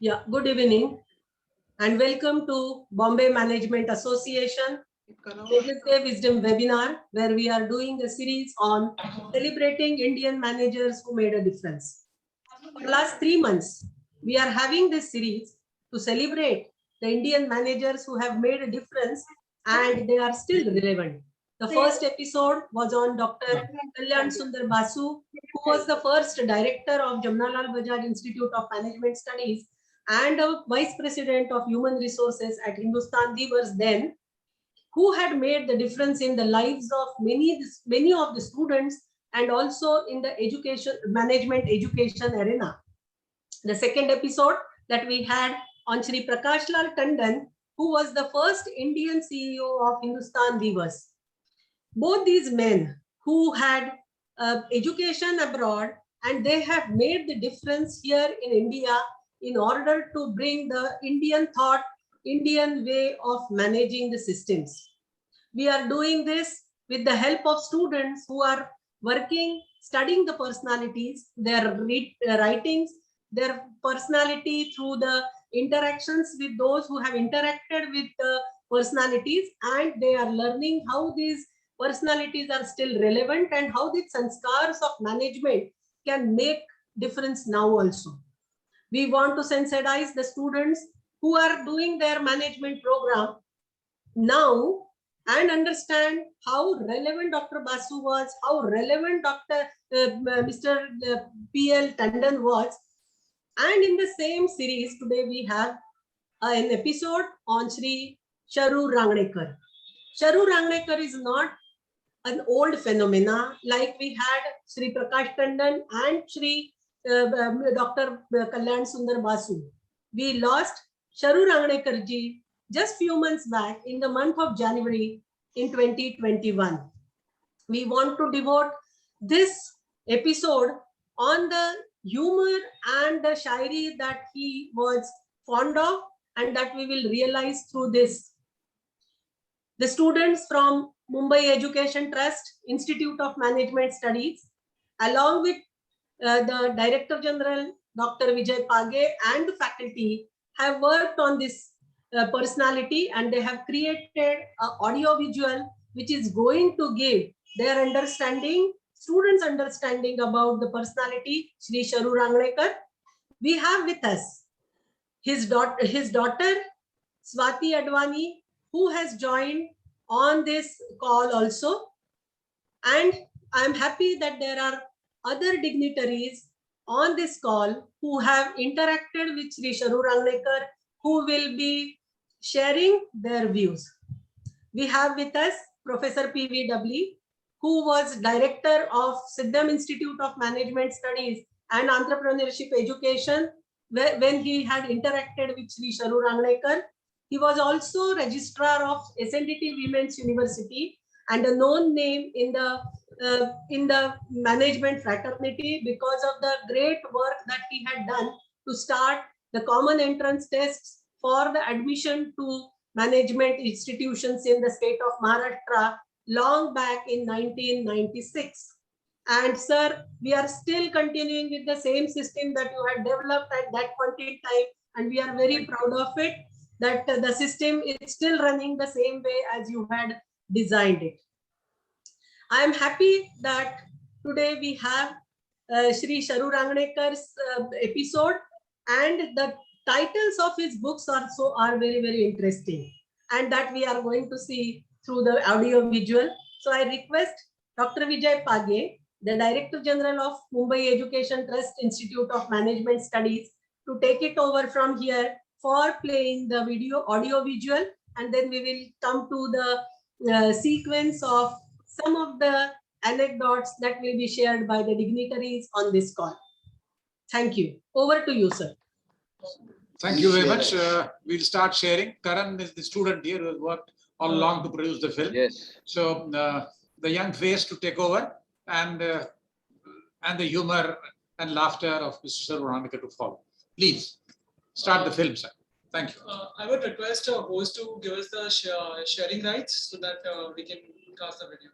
Yeah, good evening and welcome to Bombay Management Association Wednesday Wisdom webinar, where we are doing a series on celebrating Indian managers who made a difference. For the last 3 months, we are having this series to celebrate the Indian managers who have made a difference and they are still relevant. The first episode was on Dr. Kalyan Sundar Basu, who was the first director of Jamnalal Bajaj Institute of Management Studies and a vice president of human resources at Hindustan Divas then, who had made the difference in the lives of many of the students and also in the management education arena. The second episode that we had on Shri Prakash Lal Tandon, who was the first Indian CEO of Hindustan Divas. Both these men who had education abroad and they have made the difference here in India in order to bring the Indian thought, Indian way of managing the systems. We are doing this with the help of students who are working, studying the personalities, their writings, their personality through the interactions with those who have interacted with the personalities, and they are learning how these personalities are still relevant and how the sanskars of management can make difference now also. We want to sensitize the students who are doing their management program now and understand how relevant Dr. Basu was, how relevant Mr. P.L. Tandon was. And in the same series, today we have an episode on Shri Charu Rangnekar. Charu Rangnekar is not an old phenomena like we had Shri Prakash Tandon and Shri Dr. Kalyan Sundar Basu. We lost Charu Rangnekar ji just few months back in the month of January in 2021. We want to devote this episode on the humor and the shairi that he was fond of and that we will realize through this. The students from Mumbai Education Trust, Institute of Management Studies, along with the Director General, Dr. Vijay Page, and the faculty have worked on this personality, and they have created an audio visual which is going to give their understanding, students' understanding about the personality, Shri Charu Rangnekar. We have with us his daughter Swati Advani, who has joined on this call also. And I'm happy that there are other dignitaries on this call who have interacted with Shri Charu Rangnekar, who will be sharing their views. We have with us Professor P.V. Dabli, who was director of Siddham Institute of Management Studies and Entrepreneurship Education when he had interacted with Shri Charu Rangnekar. He was also registrar of SNDT Women's University and a known name in the management fraternity because of the great work that he had done to start the common entrance tests for the admission to management institutions in the state of Maharashtra long back in 1996. And sir, we are still continuing with the same system that you had developed at that point in time, and we are very proud of it that the system is still running the same way as you had designed it. I am happy that today we have Shri Charu Rangnekar's episode, and the titles of his books are very, very interesting, and that we are going to see through the audio visual. So I request Dr. Vijay Page, the Director General of Mumbai Education Trust Institute of Management Studies, to take it over from here for playing the audio visual, and then we will come to the sequence of some of the anecdotes that will be shared by the dignitaries on this call. Thank you. Over to you, sir. Thank you very much. We'll start sharing. Karan is the student here who has worked all along to produce the film. Yes. So the young face to take over, and the humor and laughter of Mr. Rangnekar to follow. Please start the film, sir. Thank you. I would request our host to give us the sharing rights so that we can cast the video.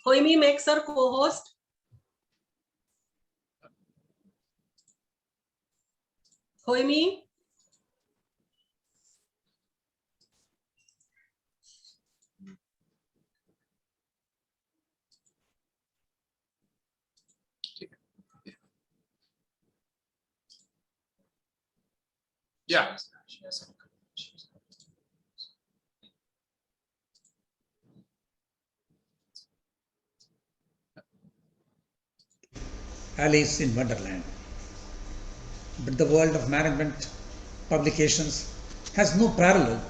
Hoimi makes her co-host. Hoimi? Yeah. Alice in Wonderland. But the world of management publications has no parallel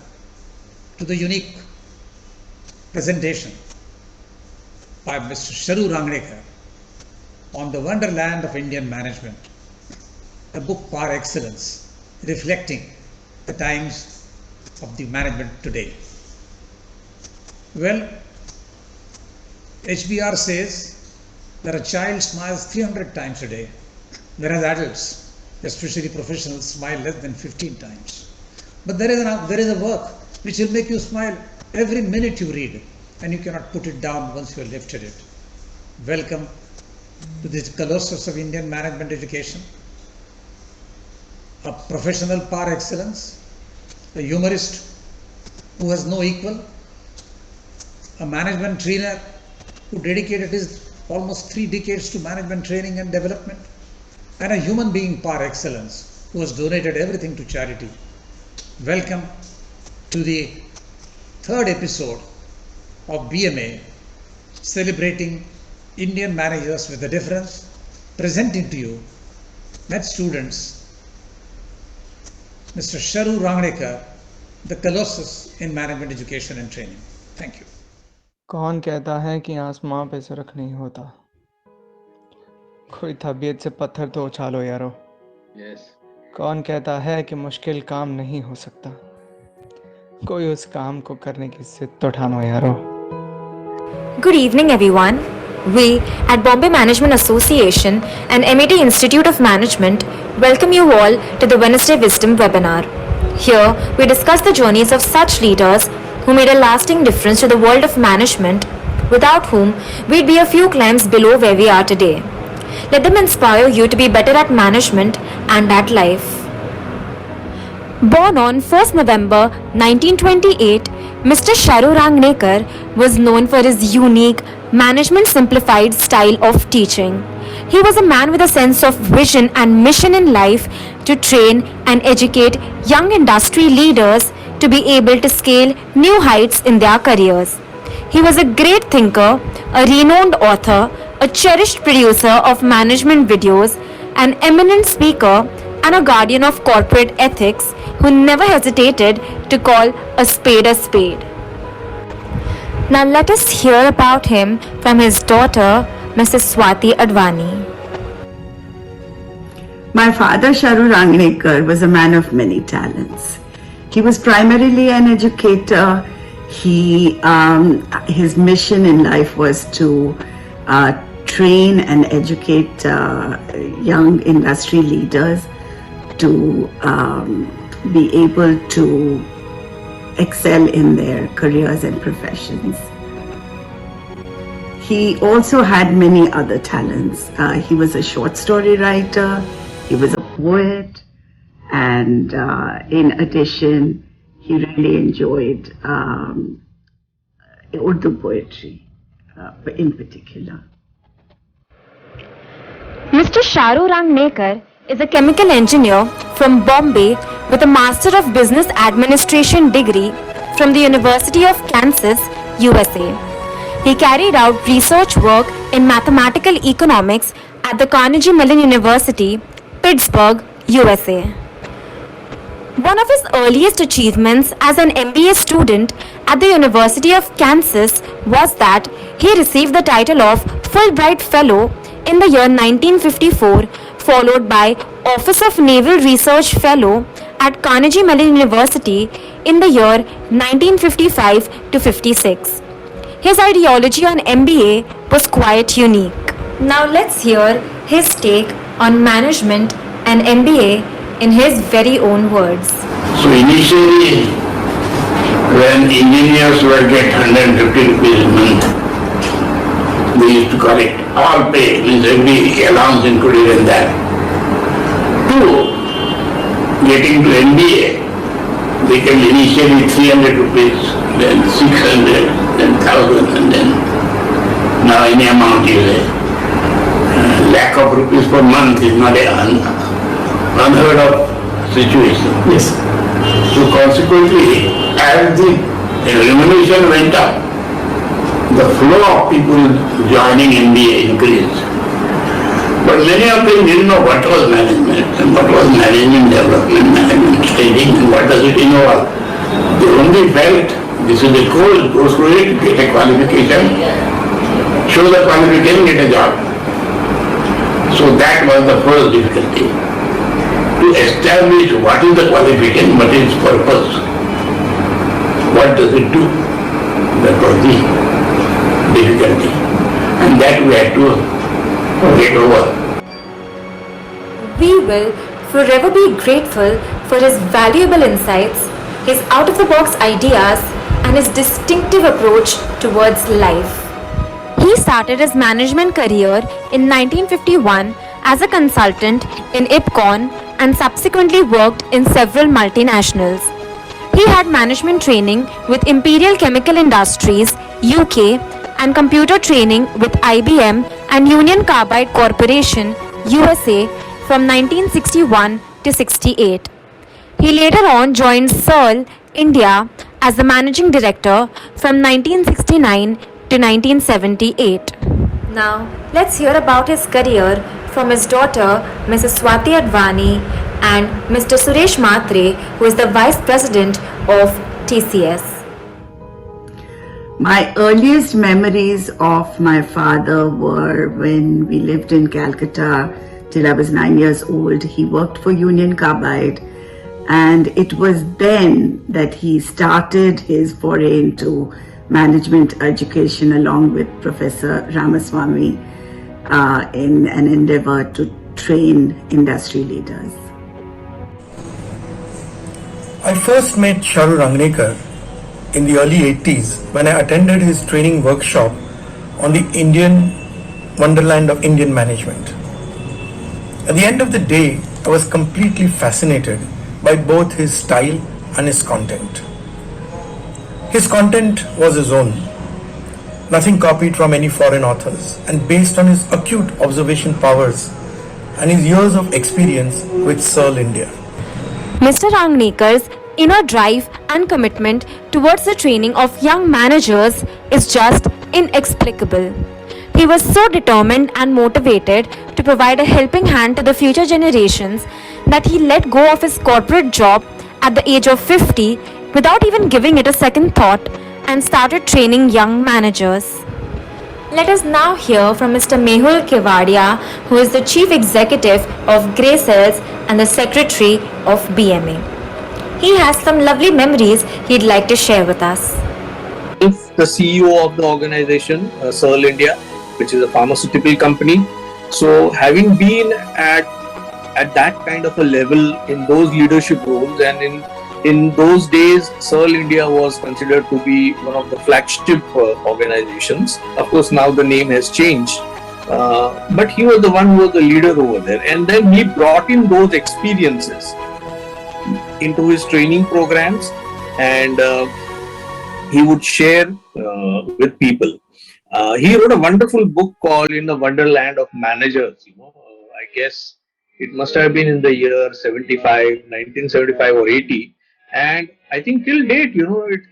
to the unique presentation by Mr. Sharu Rangnekar on the Wonderland of Indian Management, a book par excellence reflecting the times of the management today. Well, HBR says that a child smiles 300 times a day, whereas adults, especially professionals, smile less than 15 times. But there is a work which will make you smile every minute you read, and you cannot put it down once you have lifted it. Welcome to this colossus of Indian management education, a professional par excellence, a humorist who has no equal, a management trainer who dedicated his almost 3 decades to management training and development, and a human being par excellence who has donated everything to charity. Welcome to the 3rd episode of BMA, celebrating Indian managers with a difference, presenting to you med students Mr. Sharu Rangnekar, the colossus in management education and training. Thank you. कौन कहता है कि आसमां पे सुरख नहीं होता? कोई तबीयत से पत्थर तो उछालो यारो। कौन कहता है कि मुश्किल काम नहीं हो सकता? कोई उस काम को करने की जिद तो ठानो यारो। Good evening, everyone. We at Bombay Management Association and MIT Institute of Management welcome you all to the Wednesday Wisdom webinar. Here, we discuss the journeys of such leaders who made a lasting difference to the world of management, without whom we'd be a few climbs below where we are today. Let them inspire you to be better at management and at life. Born on 1st November 1928, Mr. Sharu Rangnekar was known for his unique, management simplified style of teaching. He was a man with a sense of vision and mission in life to train and educate young industry leaders to be able to scale new heights in their careers. He was a great thinker, a renowned author, a cherished producer of management videos, an eminent speaker, and a guardian of corporate ethics who never hesitated to call a spade a spade. Now let us hear about him from his daughter, Mrs. Swati Advani. My father, Sharu Rangnekar, was a man of many talents. He was primarily an educator. His mission in life was to train and educate young industry leaders to be able to excel in their careers and professions. He also had many other talents. He was a short story writer, he was a poet, and in addition, he really enjoyed Urdu poetry in particular. Mr. Sharu Rangnekar is a chemical engineer from Bombay with a Master of Business Administration degree from the University of Kansas, USA. He carried out research work in mathematical economics at the Carnegie Mellon University, Pittsburgh, USA. One of his earliest achievements as an MBA student at the University of Kansas was that he received the title of Fulbright Fellow in the year 1954, followed by Office of Naval Research Fellow at Carnegie Mellon University in the year 1955 to 56. His ideology on MBA was quite unique. Now let's hear his take on management and MBA in his very own words. So initially, when engineers were get 150 rupees a month, we used to call it all pay, means every allowance included in that. 2, getting to MBA, they can initially 300 rupees, then 600, then 1000, and then now any amount is a lakh of rupees per month is not an unheard of situation. Yes. So consequently, as the remuneration went up, the flow of people joining MBA increased. But many of them didn't know what was management and what was management development, management training, and what does it involve. They only felt this is a course, go through it, get a qualification, show the qualification, get a job. So that was the first difficulty. To establish what is the qualification, what is its purpose, what does it do. That was the difficulty. And that we had to get over. We will forever be grateful for his valuable insights, his out-of-the-box ideas, and his distinctive approach towards life. He started his management career in 1951 as a consultant in IPCON and subsequently worked in several multinationals. He had management training with Imperial Chemical Industries, UK, and computer training with IBM and Union Carbide Corporation, USA, from 1961 to 68. He later on joined Searle, India, as the managing director from 1969 to 1978. Now, let's hear about his career from his daughter, Mrs. Swati Advani, and Mr. Suresh Matre, who is the Vice President of TCS. My earliest memories of my father were when we lived in Calcutta till I was 9 years old. He worked for Union Carbide, and it was then that he started his foray into management education along with Professor Ramaswamy in an endeavor to train industry leaders. I first met Charu Rangnekar in the early 80s when I attended his training workshop on the Indian Wonderland of Indian Management. At the end of the day, I was completely fascinated by both his style and his content. His content was his own, nothing copied from any foreign authors, and based on his acute observation powers and his years of experience with Searle India. Mr. Rangnekar's inner drive and commitment towards the training of young managers is just inexplicable. He was so determined and motivated to provide a helping hand to the future generations that he let go of his corporate job at the age of 50 without even giving it a second thought and started training young managers. Let us now hear from Mr. Mehul Kevadia, who is the Chief Executive of Grey Cells and the Secretary of BMA. He has some lovely memories he'd like to share with us. The CEO of the organization, Searle India, which is a pharmaceutical company. So having been at that kind of a level in those leadership roles, and in those days, Searle India was considered to be one of the flagship organizations. Of course, now the name has changed. But he was the one who was the leader over there. And then he brought in those experiences into his training programs, and he would share with people. He wrote a wonderful book called In the Wonderland of Managers. I guess it must have been in the year 1975 or 80. And I think till date,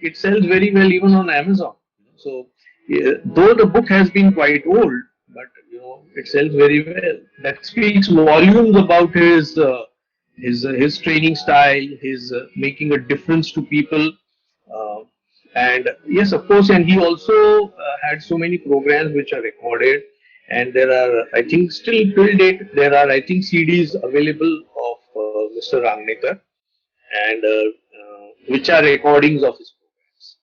it sells very well even on Amazon. So though the book has been quite old, but it sells very well. That speaks volumes about his training style, his making a difference to people. And yes, of course, and he also had so many programs which are recorded, and there are, I think, still till date, there are, I think, CDs available of Mr. Rangnekar, and which are recordings of his programs.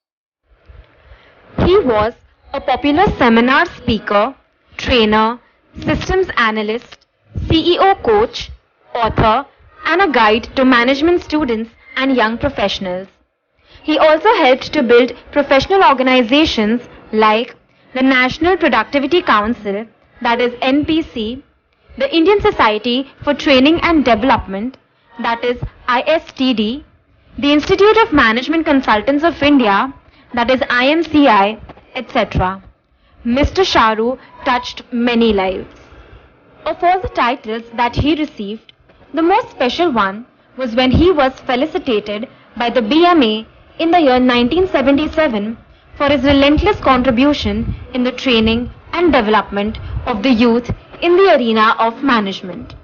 He was a popular seminar speaker, trainer, systems analyst, CEO coach, author, and a guide to management students and young professionals. He also helped to build professional organizations like the National Productivity Council, that is NPC, the Indian Society for Training and Development, that is ISTD, the Institute of Management Consultants of India, that is IMCI, etc. Mr. Sharu touched many lives. Of all the titles that he received, the most special one was when he was felicitated by the BMA in the year 1977 for his relentless contribution in the training and development of the youth in the arena of management.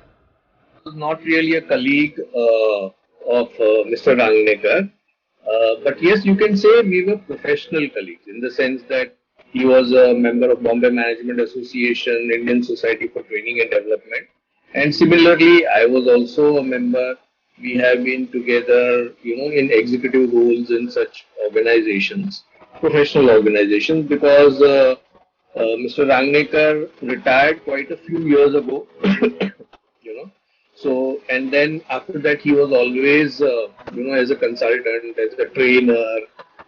Was not really a colleague of Mr. Rangnekar, but yes, you can say we were professional colleagues in the sense that he was a member of Bombay Management Association, Indian Society for Training and Development, and similarly, I was also a member. We have been together, in executive roles in such organizations, professional organizations, because Mr. Rangnekar retired quite a few years ago, So, and then after that, he was always, as a consultant, as a trainer,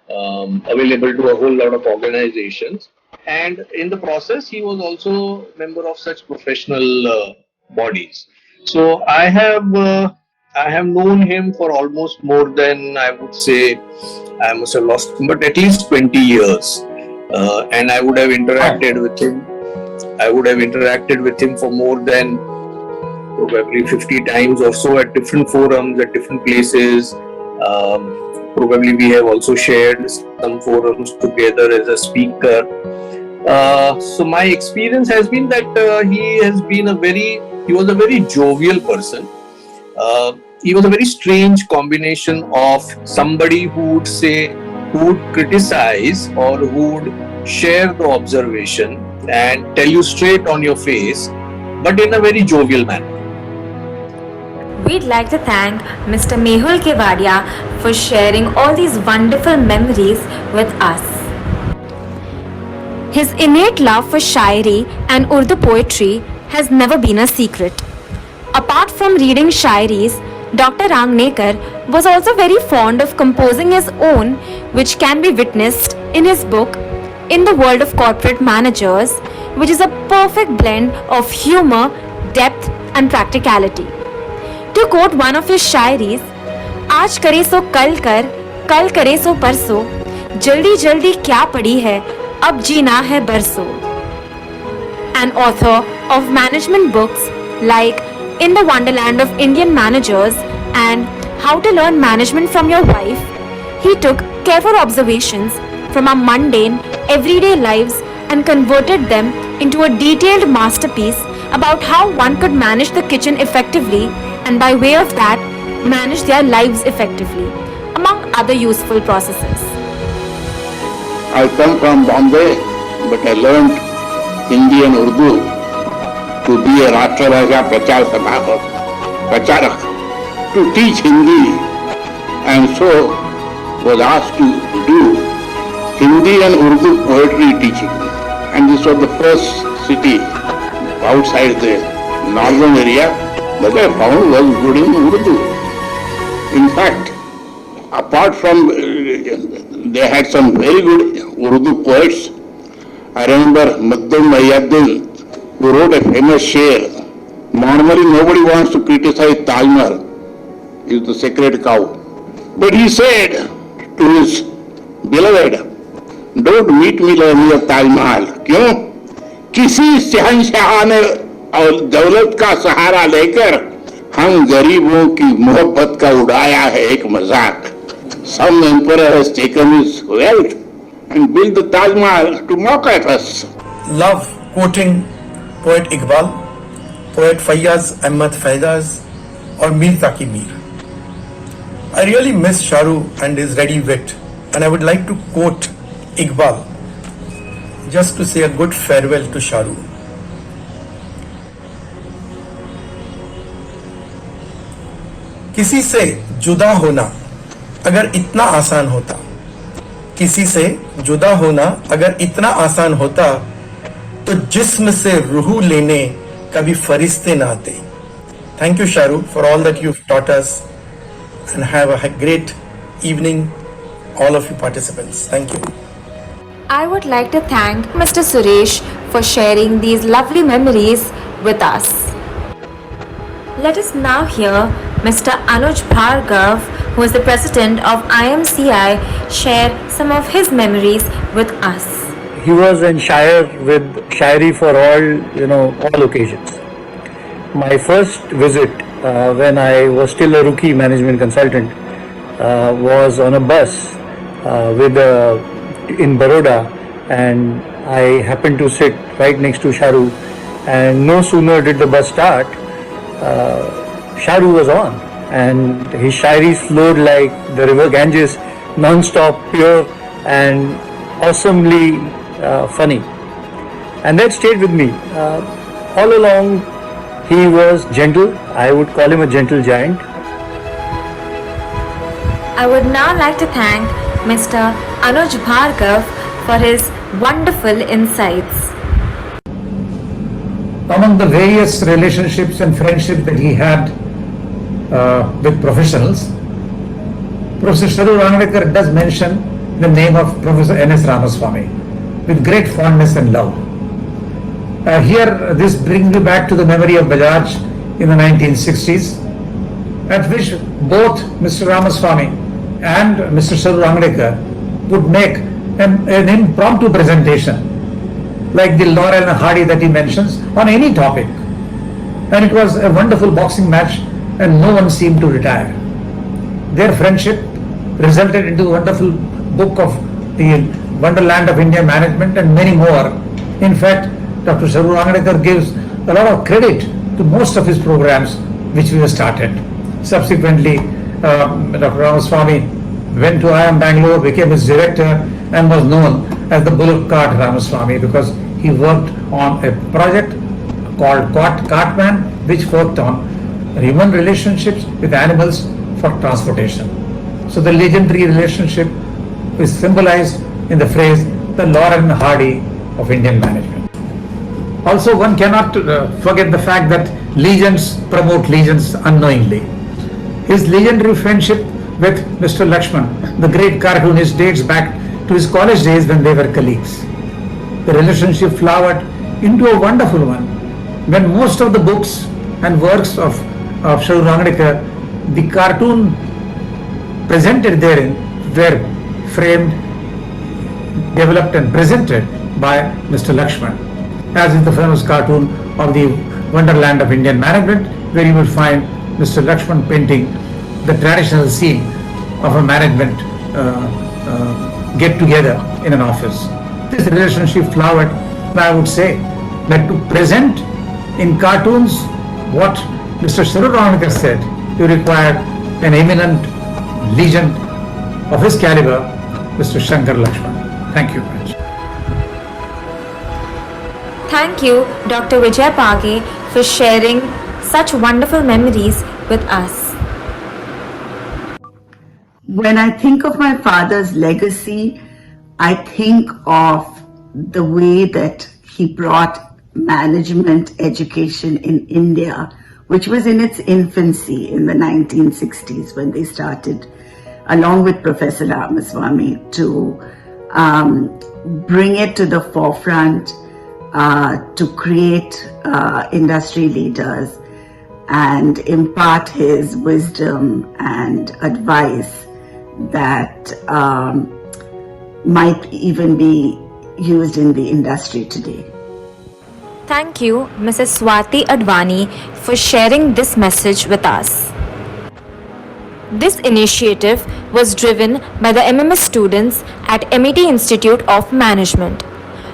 available to a whole lot of organizations. And in the process, he was also a member of such professional bodies. So I have known him for almost more than, I would say, I must have lost him, but at least 20 years. And I would have interacted with him. I would have interacted with him for more than probably 50 times or so at different forums, at different places. Probably we have also shared some forums together as a speaker. So my experience has been that he was a very jovial person. He was a very strange combination of somebody who would criticize or who would share the observation and tell you straight on your face, but in a very jovial manner. We'd like to thank Mr. Mehul Kevadia for sharing all these wonderful memories with us. His innate love for Shairi and Urdu poetry has never been a secret. Apart from reading Shairis, Dr. Rangnekar was also very fond of composing his own, which can be witnessed in his book, In the World of Corporate Managers, which is a perfect blend of humor, depth and practicality. To quote one of his shairis, आज करे सो कल करे सो परसों, जल्दी जल्दी क्या पड़ी है, अब जीना है बरसों. An author of management books like In the Wonderland of Indian Managers and How to Learn Management from Your Wife, he took careful observations from our mundane, everyday lives and converted them into a detailed masterpiece about how one could manage the kitchen effectively and by way of that, manage their lives effectively, among other useful processes. I come from Bombay, but I learned Hindi and Urdu to be a Rashtrabhasha Pracharak, to teach Hindi, and so was asked to do Hindi and Urdu poetry teaching. And this was the first city outside the northern area that I found was good in Urdu. In fact, apart from they had some very good Urdu poets. I remember Maddum Mayaddin, who wrote a famous share. Normally nobody wants to criticize Taj Mahal, is the sacred cow. But he said to his beloved, don't meet me near Taj Mahal. क्यों? किसी शहंशाह ने और दौलत का सहारा लेकर हम गरीबों की मोहब्बत का उड़ाया है एक मजाक. Some emperor has taken his wealth and built the Taj Mahal to mock at us. Love quoting poet Iqbal, poet Fayyaz Ahmad Faizaz or Mir Taki Mir. I really miss Sharu and his ready wit, and I would like to quote Iqbal just to say a good farewell to Sharu. किसी से जुदा होना अगर इतना आसान होता, किसी से जुदा होना अगर इतना आसान होता, तो जिस्म से रूह लेने कभी फरिश्ते ना आते. Thank you, Sharu, for all that you've taught us, and have a great evening, all of you participants. Thank you. I would like to thank Mr. Suresh for sharing these lovely memories with us. Let us now hear Mr. Anuj Bhargav, who is the president of IMCI, share some of his memories with us. He was in Shire with Shayari for all occasions. My first visit when I was still a rookie management consultant was on a bus in Baroda, and I happened to sit right next to Sharu, and no sooner did the bus start, Sharu was on, and his Shayari flowed like the river Ganges, non-stop, pure and awesomely funny, and that stayed with me. All along he was gentle. I would call him a gentle giant. I would now like to thank Mr. Anuj Bhargav for his wonderful insights. Among the various relationships and friendships that he had with professionals, Professor Sharu Rangnekar does mention the name of Professor N.S. Ramaswamy with great fondness and love. Here, this brings me back to the memory of Bajaj in the 1960s, at which both Mr. Ramaswamy and Mr. Sharu Rangnekar would make an impromptu presentation, like the Laurel and Hardy that he mentions, on any topic. And it was a wonderful boxing match, and no one seemed to retire. Their friendship resulted into a wonderful book of the Wonderland of Indian Management and many more. In fact, Dr. Sharu Rangnekar gives a lot of credit to most of his programs which we have started. Subsequently, Dr. Ramaswamy went to IIM Bangalore, became his director, and was known as the Bullock Cart Ramaswamy because he worked on a project called Cartman, which worked on human relationships with animals for transportation. So the legendary relationship is symbolized in the phrase the Laurel and Hardy of Indian management. Also, one cannot forget the fact that legends promote legends unknowingly. His legendary friendship with Mr. Lakshman, the great cartoonist, dates back to his college days when they were colleagues. The relationship flowered into a wonderful one when most of the books and works of Sharu Rangnekar, the cartoon presented therein were framed, developed and presented by Mr. Lakshman, as is the famous cartoon of the Wonderland of Indian Management, where you will find Mr. Lakshman painting the traditional scene of a management get-together in an office. This relationship flowered, and I would say that to present in cartoons what Mr. Sharu Rangnekar said, you require an eminent legend of his caliber, Mr. Shankar Lakshman. Thank you very much. Thank you, Dr. Vijay Page, for sharing such wonderful memories with us. When I think of my father's legacy, I think of the way that he brought management education in India, which was in its infancy in the 1960s when they started, along with Professor Ramaswamy, to bring it to the forefront, to create industry leaders and impart his wisdom and advice that might even be used in the industry today. Thank you, Mrs. Swati Advani, for sharing this message with us. This initiative was driven by the MMS students at MET Institute of Management.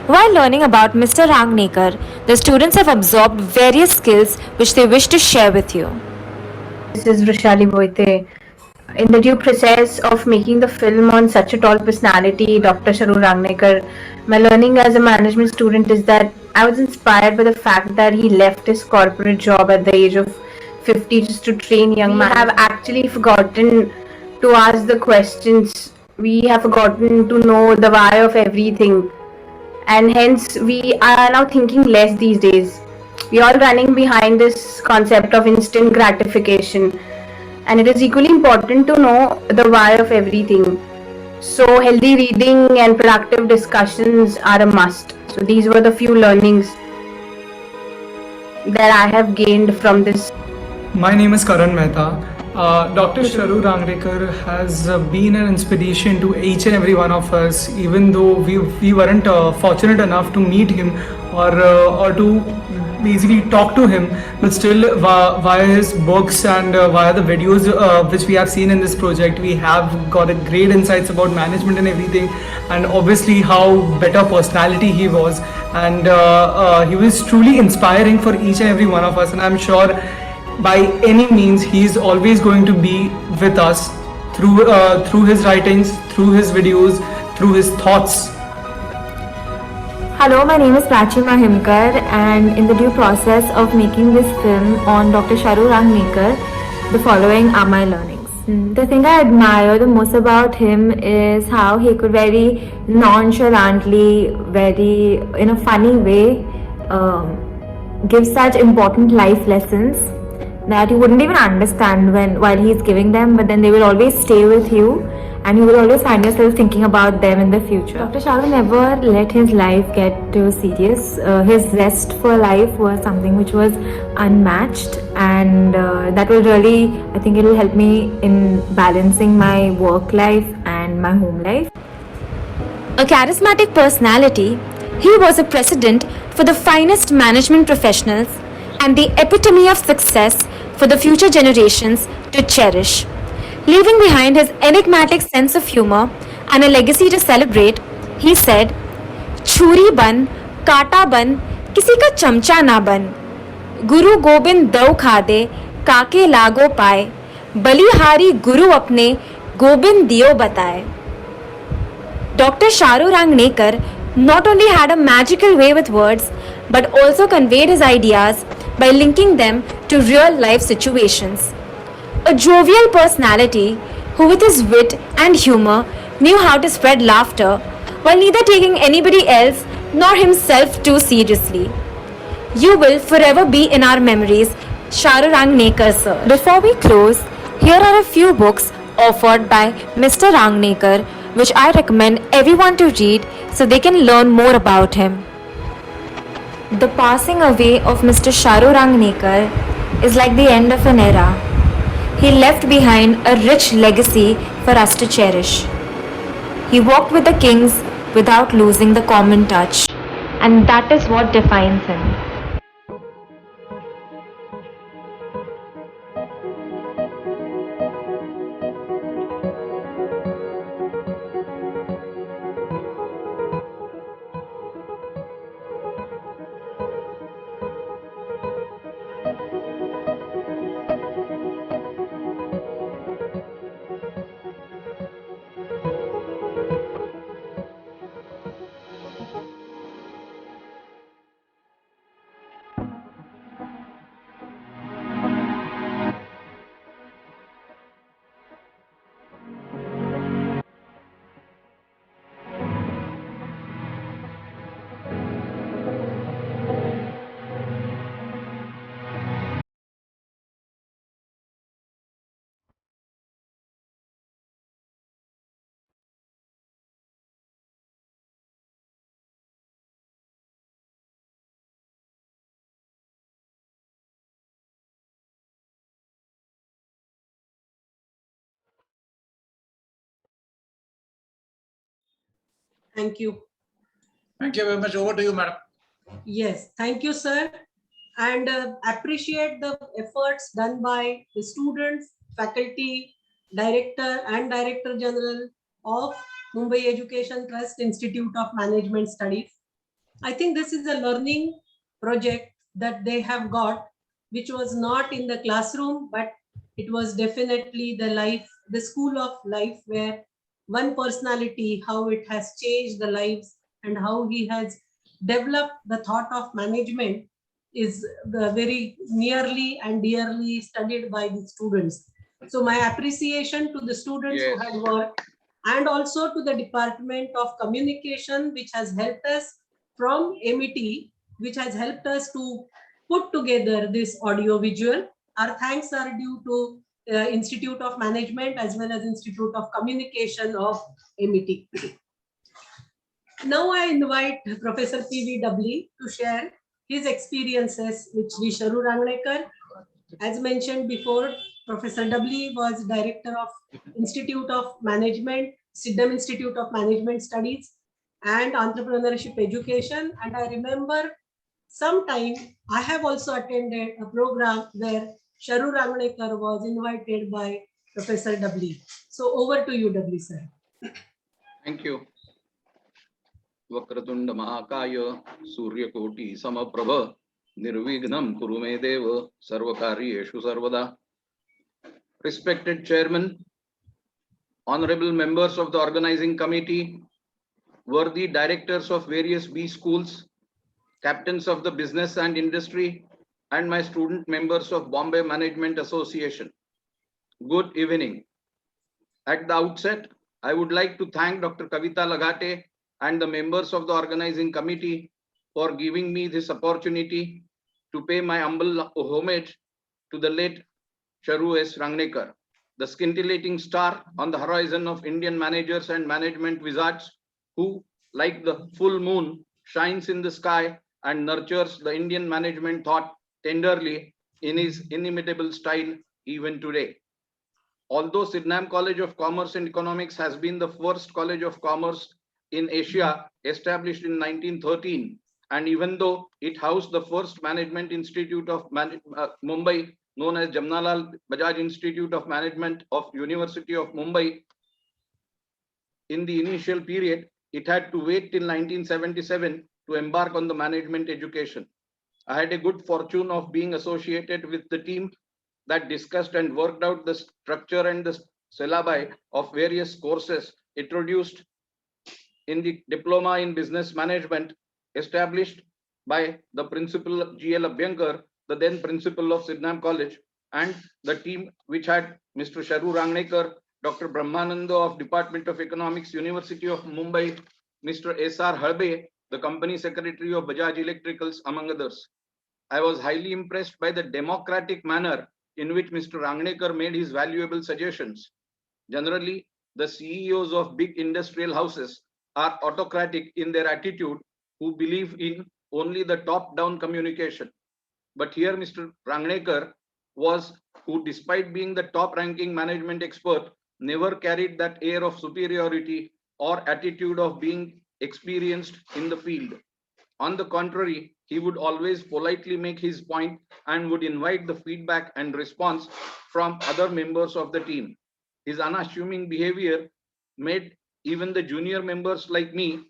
While learning about Mr. Rangnekar, the students have absorbed various skills which they wish to share with you. This is Vrishali Boite. In the due process of making the film on such a tall personality, Dr. Sharu Rangnekar, my learning as a management student is that I was inspired by the fact that he left his corporate job at the age of 50 just to train young men. We have actually forgotten to ask the questions. We have forgotten to know the why of everything. And hence we are now thinking less these days. We are all running behind this concept of instant gratification. And it is equally important to know the why of everything. So healthy reading and productive discussions are a must. So these were the few learnings that I have gained from this. My name is Karan Mehta Dr. Sharu Rangnekar has been an inspiration to each and every one of us, even though we weren't fortunate enough to meet him or to basically talk to him, but still via his books and via the videos which we have seen in this project, we have got a great insights about management and everything, and obviously how better personality he was, and he was truly inspiring for each and every one of us, and I'm sure by any means he is always going to be with us through his writings, through his videos, through his thoughts. Hello, my name is Prachi Mahimkar, and in the due process of making this film on Dr. Sharu Rangnekar, the following are my learnings. The thing I admire the most about him is how he could very nonchalantly, very in a funny way, give such important life lessons that you wouldn't even understand while he's giving them, but then they will always stay with you and you will always find yourself thinking about them in the future. Dr. Sharu never let his life get too serious. His zest for life was something which was unmatched, and that will really, I think it will help me in balancing my work life and my home life. A charismatic personality, he was a precedent for the finest management professionals and the epitome of success for the future generations to cherish. Leaving behind his enigmatic sense of humor and a legacy to celebrate, he said, "Churi ban, kata ban, kisi ka chamcha na ban. Guru Gobind dau khade, kake lago paye. Balihari Guru apne, Gobind diyo bataye." Dr. Sharu Rangnekar not only had a magical way with words, but also conveyed his ideas by linking them to real life situations. A jovial personality who with his wit and humor knew how to spread laughter while neither taking anybody else nor himself too seriously. You will forever be in our memories, Sharu Rangnekar sir. Before we close, here are a few books offered by Mr. Rangnekar which I recommend everyone to read so they can learn more about him. The passing away of Mr. Sharu Rangnekar is like the end of an era. He left behind a rich legacy for us to cherish. He walked with the kings without losing the common touch, and that is what defines him. Thank you. Thank you very much. Over to you, madam. Yes, thank you, sir. And appreciate the efforts done by the students, faculty, director and Director General of Mumbai Education Trust Institute of Management Studies. I think this is a learning project that they have got, which was not in the classroom, but it was definitely the school of life, where one personality, how it has changed the lives and how he has developed the thought of management is very nearly and dearly studied by the students. So my appreciation to the students who had worked, and also to the Department of Communication, which has helped us from MET, which has helped us to put together this audio visual. Our thanks are due to Institute of Management as well as Institute of Communication of MET. Now I invite Professor P.V. Doubly to share his experiences with Sharu Rangnekar. As mentioned before, Professor Doubly was director of Institute of Management, Sydenham Institute of Management Studies and Entrepreneurship Education. And I remember sometime I have also attended a program where Sharu Rangnekar was invited by Professor Doubly. So over to you, Doubly sir. Thank you. Vakratunda Mahakaya Suryakoti Samaprabha Nirvignam Kurume Deva Sarvakaryeshu Sarvada. Respected Chairman, honorable members of the organizing committee, worthy directors of various B schools, captains of the business and industry, and my student members of Bombay Management Association. Good evening. At the outset, I would like to thank Dr. Kavita Lagate and the members of the organizing committee for giving me this opportunity to pay my humble homage to the late Sharu S. Rangnekar, the scintillating star on the horizon of Indian managers and management wizards who, like the full moon, shines in the sky and nurtures the Indian management thought tenderly in his inimitable style even today. Although Sydenham College of Commerce and Economics has been the first college of commerce in Asia established in 1913, and even though it housed the first management institute of Mumbai, known as Jamnalal Bajaj Institute of Management of University of Mumbai, in the initial period, it had to wait till 1977 to embark on the management education. I had a good fortune of being associated with the team that discussed and worked out the structure and the syllabi of various courses introduced in the Diploma in Business Management established by the Principal G.L. Abhyankar, the then Principal of Sydenham College, and the team which had Mr. Sharu Rangnekar, Dr. Brahmananda of Department of Economics, University of Mumbai, Mr. S.R. Harbe, the Company Secretary of Bajaj Electricals, among others. I was highly impressed by the democratic manner in which Mr. Rangnekar made his valuable suggestions. Generally, the CEOs of big industrial houses are autocratic in their attitude, who believe in only the top-down communication. But here Mr. Rangnekar was, who despite being the top-ranking management expert, never carried that air of superiority or attitude of being experienced in the field. On the contrary, he would always politely make his point and would invite the feedback and response from other members of the team. His unassuming behavior made even the junior members like me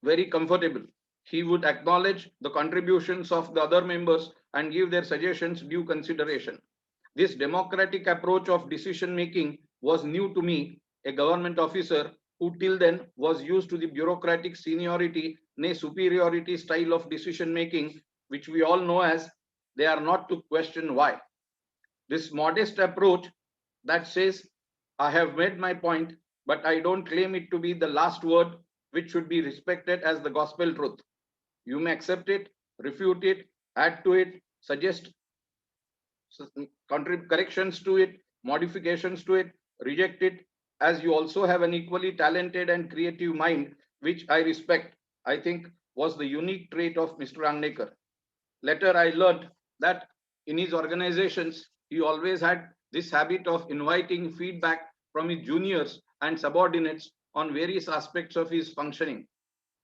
very comfortable. He would acknowledge the contributions of the other members and give their suggestions due consideration. This democratic approach of decision making was new to me, a government officer who till then was used to the bureaucratic seniority, nay superiority style of decision making, which we all know as they are not to question why. This modest approach that says, I have made my point, but I don't claim it to be the last word, which should be respected as the gospel truth. You may accept it, refute it, add to it, suggest corrections to it, modifications to it, reject it, as you also have an equally talented and creative mind, which I respect, I think was the unique trait of Mr. Rangnekar. Later, I learned that in his organizations, he always had this habit of inviting feedback from his juniors and subordinates on various aspects of his functioning.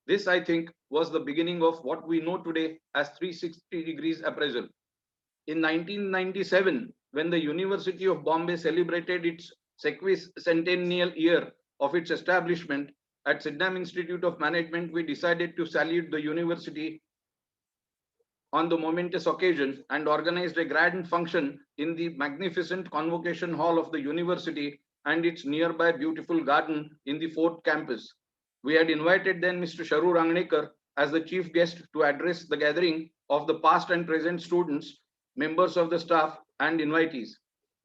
This, I think, was the beginning of what we know today as 360 degrees appraisal. In 1997, when the University of Bombay celebrated its sesquicentennial year of its establishment, at Sydenham Institute of Management, we decided to salute the university on the momentous occasion and organized a grand function in the magnificent convocation hall of the university and its nearby beautiful garden in the fourth campus. We had invited then Mr. Sharu Rangnekar as the chief guest to address the gathering of the past and present students, members of the staff, and invitees.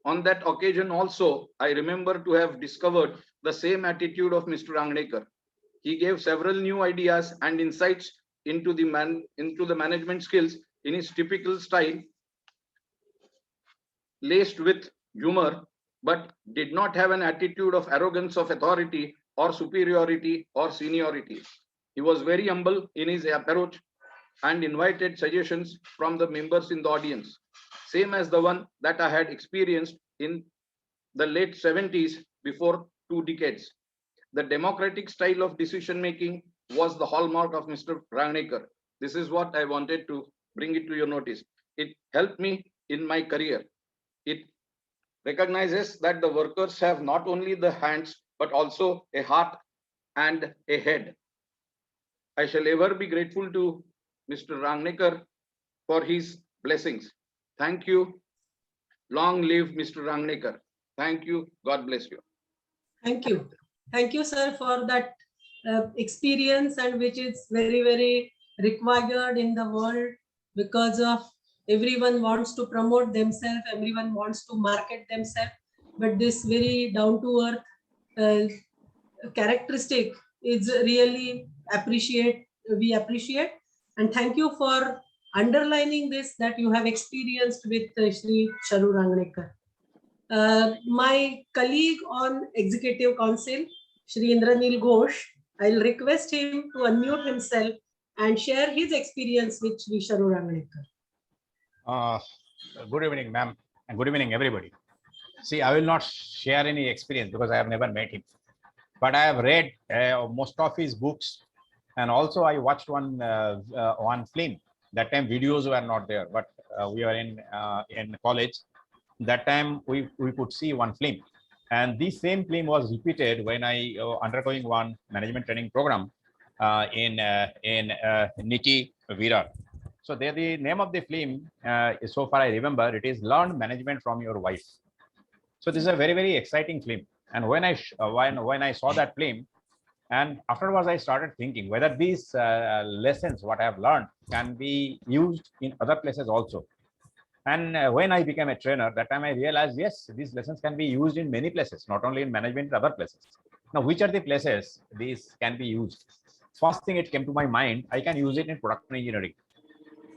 On that occasion also, I remember to have discovered the same attitude of Mr. Rangnekar. He gave several new ideas and insights into the management skills in his typical style, laced with humor, but did not have an attitude of arrogance of authority or superiority or seniority. He was very humble in his approach. and invited suggestions from the members in the audience, same as the one that I had experienced in the late 70s before 2 decades. The democratic style of decision making was the hallmark of Mr. Rangnekar. This is what I wanted to bring it to your notice. It helped me in my career. It recognizes that the workers have not only the hands, but also a heart and a head. I shall ever be grateful to Mr. Rangnekar for his blessings. Thank you. Long live Mr. Rangnekar. Thank you. God bless you. Thank you. Thank you, sir, for that experience, and which is very, very required in the world, because of everyone wants to promote themselves, everyone wants to market themselves, but this very down to earth characteristic is really we appreciate, and thank you for underlining this, that you have experienced with Shri Charu Rangnekar. My colleague on Executive Council, Shri Indranil Ghosh, I'll request him to unmute himself and share his experience with Shri Charu Rangnekar. Good evening, ma'am, and good evening, everybody. See, I will not share any experience because I have never met him, but I have read most of his books, and also I watched one film. That time videos were not there, but we were in college. That time we could see one film, and this same film was repeated when I undergoing one management training program in Niti Virar. So there, the name of the film, so far I remember, it is Learn Management from Your Wife. So this is a very, very exciting film. And when I saw that film, and afterwards I started thinking whether these lessons, what I have learned, can be used in other places also. And when I became a trainer, that time I realized, yes, these lessons can be used in many places, not only in management, other places. Now, which are the places these can be used? First thing it came to my mind, I can use it in production engineering.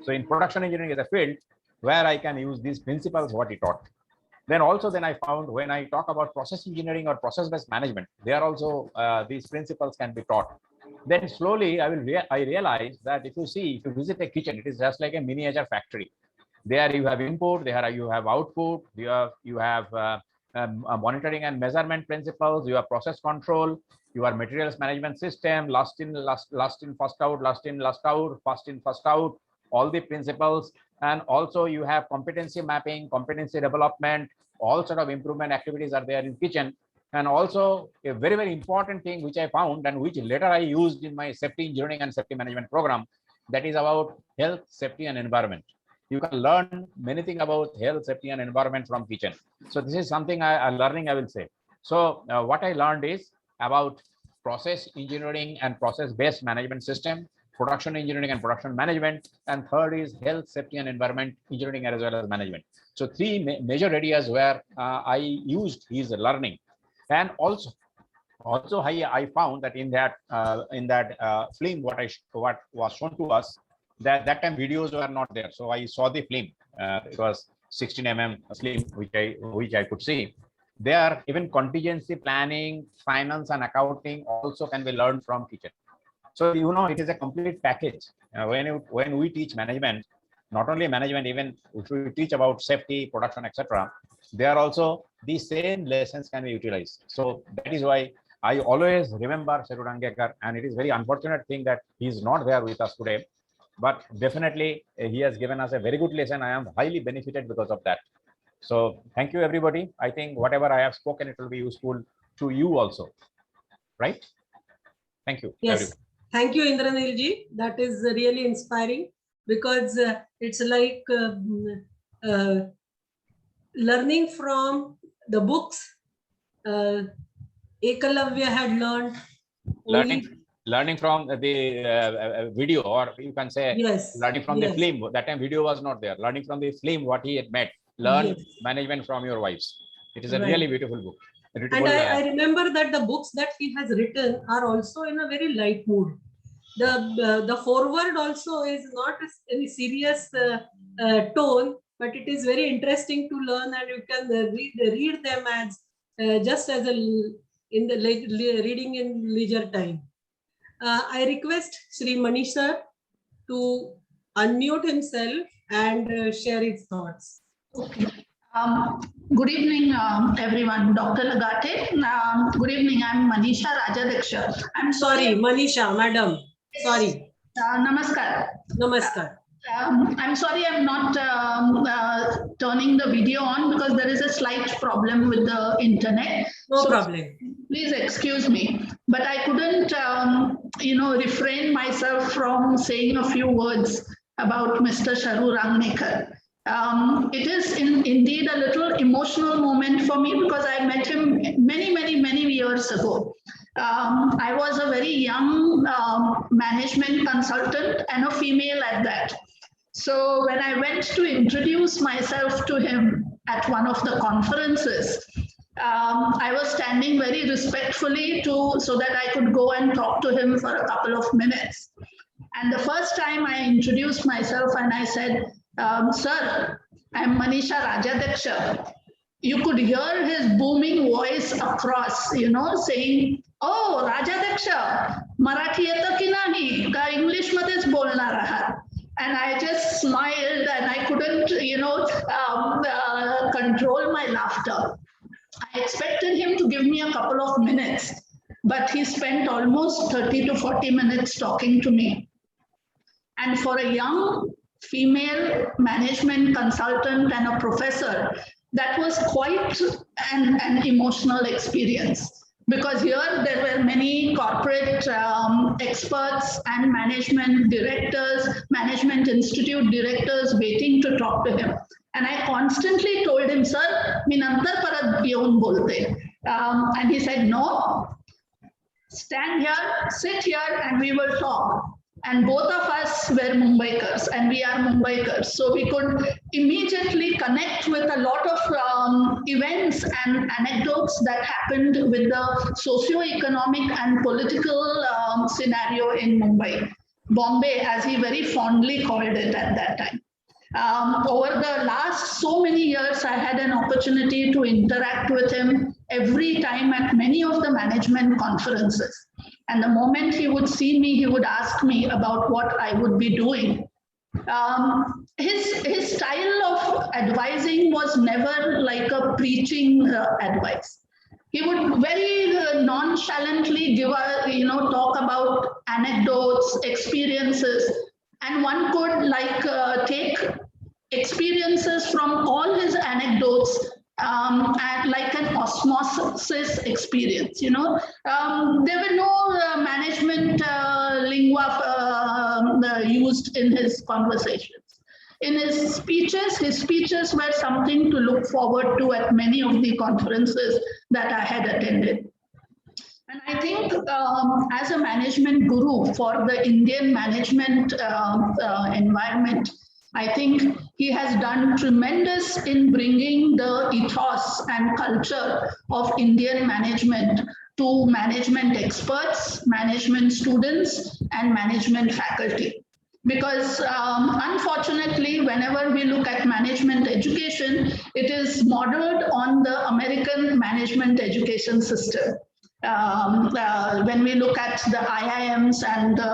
So in production engineering is a field where I can use these principles, what he taught. Then I found when I talk about process engineering or process-based management, there also these principles can be taught. Then slowly I realized that if you visit a kitchen, it is just like a miniature factory. There you have input, there you have output, you have monitoring and measurement principles, you have process control, you have materials management system, last in, first out, last in, last out, first in, first out, all the principles. And also you have competency mapping, competency development, all sort of improvement activities are there in kitchen. And also a very, very important thing which I found and which later I used in my safety engineering and safety management program, that is about health, safety and environment. You can learn many things about health, safety and environment from kitchen. So this is something I'm learning, I will say. So what I learned is about process engineering and process-based management system, production engineering and production management, and third is health, safety and environment engineering as well as management. So three major areas where I used his learning. And also I found that in that film, what was shown to us, that time videos were not there. So I saw the film. It was 16 mm film, which I could see. There, even contingency planning, finance and accounting also can be learned from kitchen. So it is a complete package. When we teach management, not only management, even if we teach about safety, production, etc., there also these same lessons can be utilized. So that is why I always remember Charu Rangnekar, and it is very unfortunate thing that he is not there with us today. But definitely he has given us a very good lesson. I am highly benefited because of that. So thank you, everybody. I think whatever I have spoken, it will be useful to you also, right? Thank you. Yes. Everybody. Thank you, Indranil ji. That is really inspiring, because it's like learning from the books. Ekalavya had learned. Learning from the video, or you can say learning from the film. That time video was not there. Learning from the film, what he had met. Learn management from your wives. It is a really beautiful book. And I remember that the books that he has written are also in a very light mood. The foreword also is not any serious tone, but it is very interesting to learn, and you can read them as just as reading in leisure time. I request Shri Manish sir to unmute himself and share his thoughts. Okay. Good evening, everyone. Dr. Lagate. Good evening. I'm Manisha Rajadhiksha. I'm Sorry, Manisha, madam. Sorry. Namaskar. Namaskar. I'm sorry I'm not turning the video on because there is a slight problem with the internet. No problem. Please excuse me. But I couldn't, refrain myself from saying a few words about Mr. Charu Rangnekar. It is indeed a little emotional moment for me because I met him many years ago. I was a very young management consultant and a female at that. So when I went to introduce myself to him at one of the conferences, I was standing very respectfully so that I could go and talk to him for a couple of minutes. And the first time I introduced myself and I said, sir, I'm Manisha Rajadhiksha. You could hear his booming voice across, saying, oh, Rajadhiksha, Marathi yeto ki nahi, ka English madhech bolnar ahat. And I just smiled and I couldn't, control my laughter. I expected him to give me a couple of minutes, but he spent almost 30 to 40 minutes talking to me. And for a young female management consultant and a professor, that was quite an emotional experience. Because here there were many corporate experts and management directors, management institute directors waiting to talk to him. And I constantly told him, sir, mi nantar parat yeun bolte. And he said, no, stand here, sit here, and we will talk. And both of us were Mumbaikars and we are Mumbaikars. So we could immediately connect with a lot of events and anecdotes that happened with the socio-economic and political scenario in Mumbai. Bombay, as he very fondly called it at that time. Over the last so many years, I had an opportunity to interact with him every time at many of the management conferences. And the moment he would see me, he would ask me about what I would be doing. His style of advising was never like a preaching advice. He would very nonchalantly give talk about anecdotes, experiences, and one could take experiences from all his anecdotes and like an osmosis experience, there were no management lingua used in his conversations. In his speeches were something to look forward to at many of the conferences that I had attended. And I think as a management guru for the Indian management environment, I think he has done tremendous in bringing the ethos and culture of Indian management to management experts, management students, and management faculty. Because unfortunately, whenever we look at management education, it is modeled on the American management education system. When we look at the IIMs and the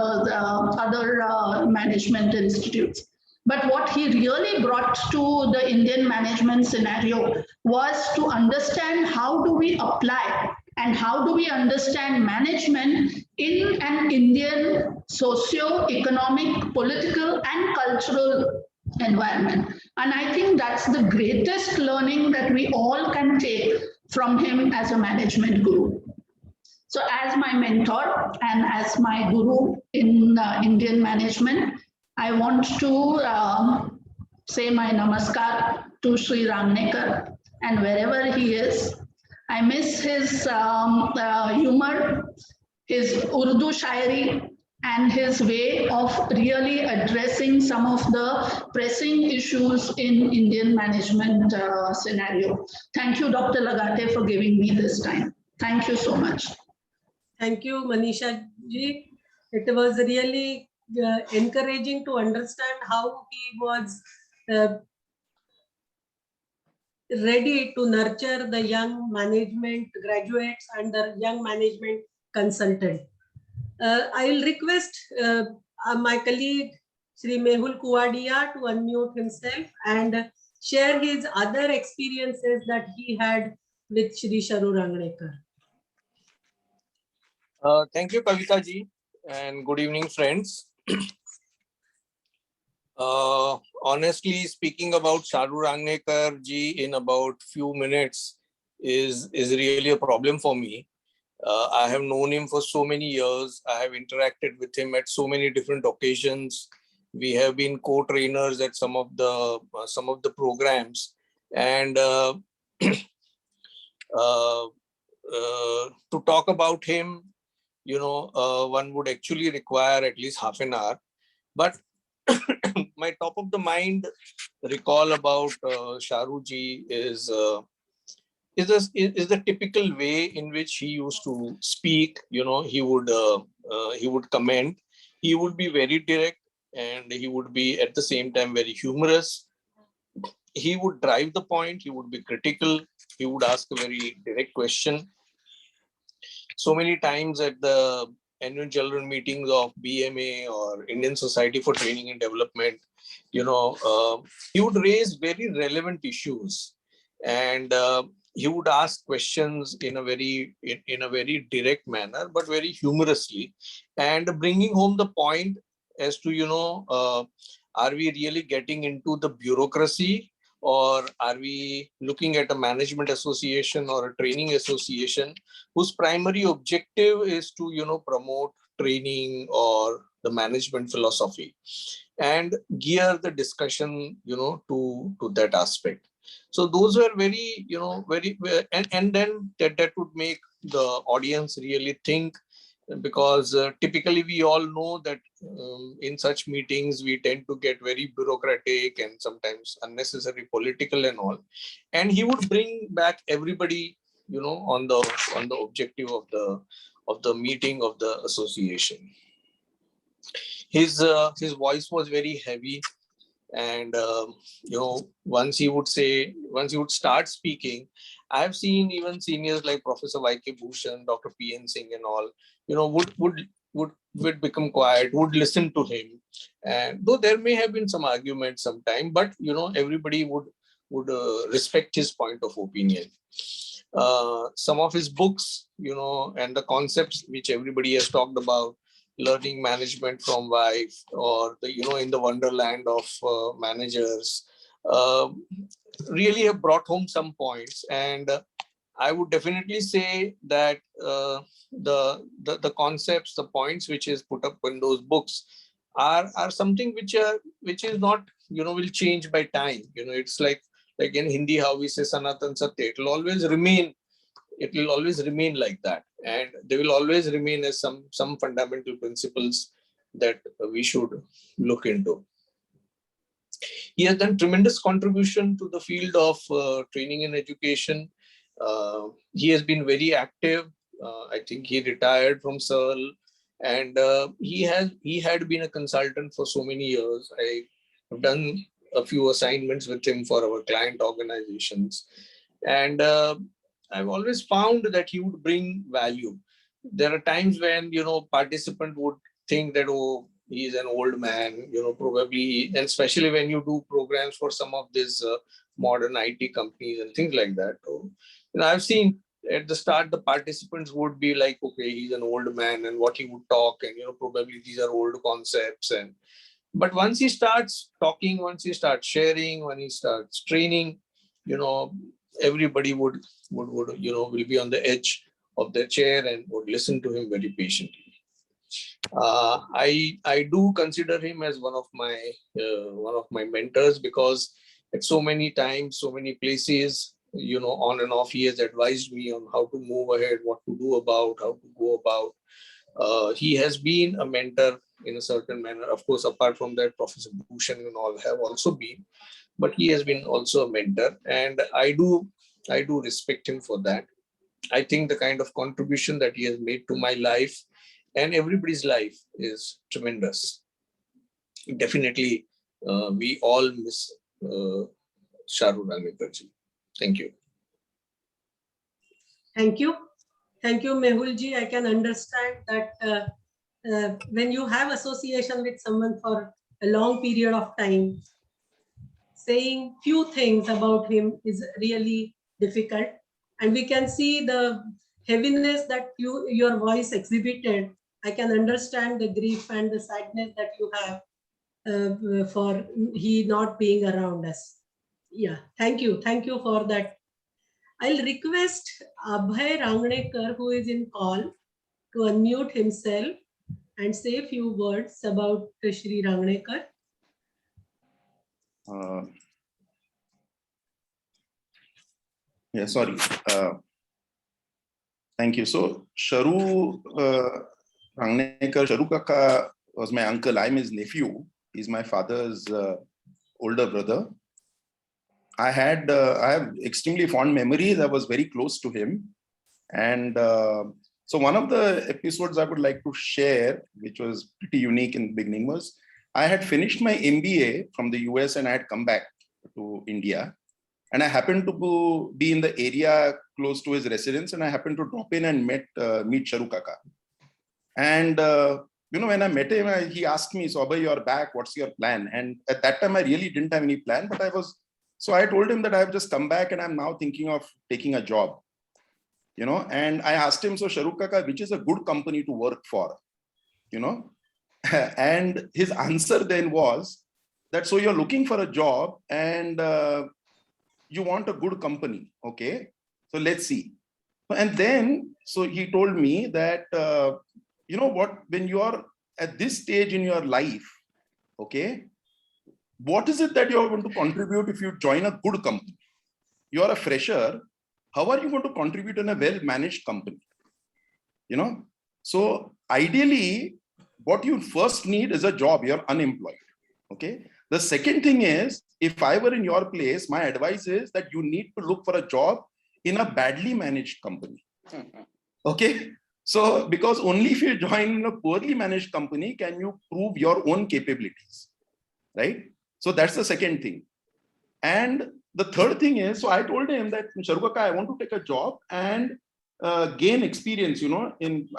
other management institutes. But what he really brought to the Indian management scenario was to understand how do we apply and how do we understand management in an Indian socio-economic, political and cultural environment. And I think that's the greatest learning that we all can take from him as a management guru. So as my mentor and as my guru in Indian management, I want to say my namaskar to Sri Rangnekar, and wherever he is, I miss his humor, his Urdu shairi, and his way of really addressing some of the pressing issues in Indian management scenario. Thank you, Dr. Lagate, for giving me this time. Thank you so much. Thank you, Manisha ji. It was really encouraging to understand how he was ready to nurture the young management graduates and the young management consultant. I will request my colleague Shri Mehul Kuwadia to unmute himself and share his other experiences that he had with Shri Sharu Rangnekar. Thank you, Kavita ji, and good evening, friends. Honestly speaking about Sharu Rangnekar ji in about few minutes is really a problem for me. I have known him for so many years. I have interacted with him at so many different occasions. We have been co-trainers at some of the programs, and to talk about him, one would actually require at least half an hour. But my top of the mind recall about Sharu ji is the typical way in which he used to speak. He would comment. He would be very direct, and he would be at the same time very humorous. He would drive the point. He would be critical. He would ask a very direct question. So many times at the annual general meetings of BMA or Indian Society for Training and Development, he would raise very relevant issues, and he would ask questions in a very direct manner, but very humorously, and bringing home the point as to are we really getting into the bureaucracy, or are we looking at a management association or a training association whose primary objective is to promote training or the management philosophy, and gear the discussion to that aspect. So those were very and then that would make the audience really think, because typically we all know that in such meetings we tend to get very bureaucratic and sometimes unnecessary political and all, and he would bring back everybody on the objective of the meeting of the association. His voice was very heavy, and once he would start speaking, I have seen even seniors like Professor Y.K. Bhushan, Dr. P.N. Singh and all would become quiet, would listen to him, and though there may have been some arguments sometime, but everybody would respect his point of opinion. Some of his books, and the concepts which everybody has talked about, learning management from wife, or in the wonderland of managers, really have brought home some points. And I would definitely say that the concepts, the points which is put up in those books are something which is not will change by time. It's like in Hindi how we say Sanatan Satya. It will always remain like that, and they will always remain as some fundamental principles that we should look into. He has done tremendous contribution to the field of training and education. He has been very active. I think he retired from Searle, and he had been a consultant for so many years. I have done a few assignments with him for our client organizations, and I've always found that he would bring value. There are times when participant would think that, oh, he's an old man, probably, and especially when you do programs for some of these modern IT companies and things like that. So, I've seen at the start the participants would be like, okay, he's an old man, and what he would talk, and probably these are old concepts. But once he starts talking, once he starts sharing, when he starts training, everybody will be on the edge of their chair and would listen to him very patiently. I do consider him as one of my mentors, because at so many times, so many places, on and off, he has advised me on how to move ahead, what to do about, how to go about. He has been a mentor in a certain manner. Of course, apart from that, Professor Bhushan and all have also been, but he has been also a mentor, and I do respect him for that. I think the kind of contribution that he has made to my life and everybody's life is tremendous. Definitely, we all miss Sharu Rangnekar ji. Thank you. Thank you. Thank you, Mehul ji. I can understand that when you have association with someone for a long period of time. Saying few things about him is really difficult. And we can see the heaviness that your voice exhibited. I can understand the grief and the sadness that you have for he not being around us. Yeah, thank you. Thank you for that. I'll request Abhay Rangnekar, who is in call, to unmute himself and say a few words about Shri Rangnekar. Yeah, sorry. Thank you. So, Sharu Rangnekar, Sharu Kaka was my uncle. I'm his nephew. He's my father's older brother. I have extremely fond memories. I was very close to him. And so one of the episodes I would like to share, which was pretty unique in the beginning, was I had finished my MBA from the US and I had come back to India. And I happened to be in the area close to his residence, and I happened to drop in and meet Sharu Kaka. And when I met him, he asked me, "So Abhay, you're back. What's your plan?" And at that time, I really didn't have any plan, but I told him that I've just come back and I'm now thinking of taking a job. And I asked him, "So Sharu Kaka, which is a good company to work for?" And his answer then was that, "So you're looking for a job and you want a good company. Okay, so let's see." And then, so he told me that, when you are at this stage in your life, okay, what is it that you're going to contribute if you join a good company? You're a fresher. How are you going to contribute in a well-managed company? So ideally, what you first need is a job. You're unemployed. Okay. The second thing is, if I were in your place, my advice is that you need to look for a job in a badly managed company. Okay. So, because only if you join in a poorly managed company can you prove your own capabilities, right? So that's the second thing. And the third thing is, so I told him that, "Sharu Kaka, I want to take a job and gain experience,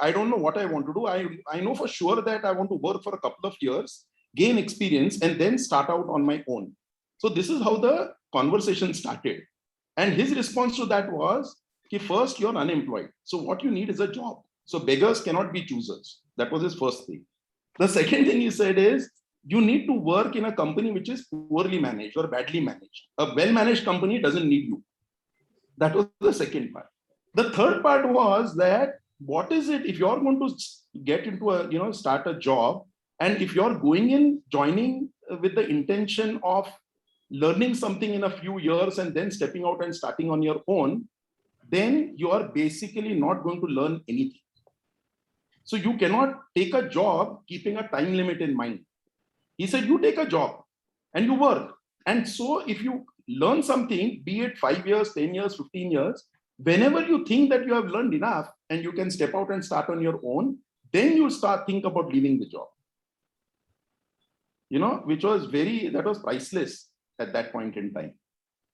I don't know what I want to do. I know for sure that I want to work for a couple of years, gain experience, and then start out on my own." So this is how the conversation started. And his response to that was, first, you're unemployed. So what you need is a job. So beggars cannot be choosers. That was his first thing. The second thing he said is, you need to work in a company which is poorly managed or badly managed. A well-managed company doesn't need you. That was the second part. The third part was that, what is it if you're going to get into start a job, and if you're joining with the intention of learning something in a few years and then stepping out and starting on your own, then you are basically not going to learn anything. So you cannot take a job keeping a time limit in mind. He said, you take a job and you work. And so if you learn something, be it 5 years, 10 years, 15 years, whenever you think that you have learned enough and you can step out and start on your own, then you think about leaving the job. Which was that was priceless at that point in time.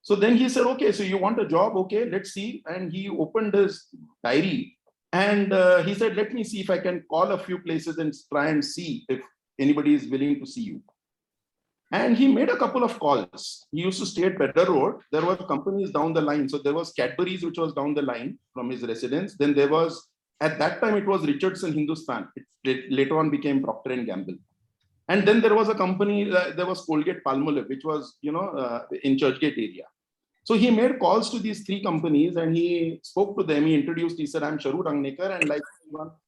So then he said, "Okay, so you want a job? Okay, let's see." And he opened his diary and he said, "Let me see if I can call a few places and try and see if anybody is willing to see you." And he made a couple of calls. He used to stay at Pedder Road. There were companies down the line. So there was Cadbury's, which was down the line from his residence. Then there was, at that time, it was Richardson Hindustan. It later on became Procter & Gamble. And then there was a company, there was Colgate Palmolive, which was, in Churchgate area. So he made calls to these three companies and he spoke to them. He introduced, he said, "I'm Sharu Rangnekar, and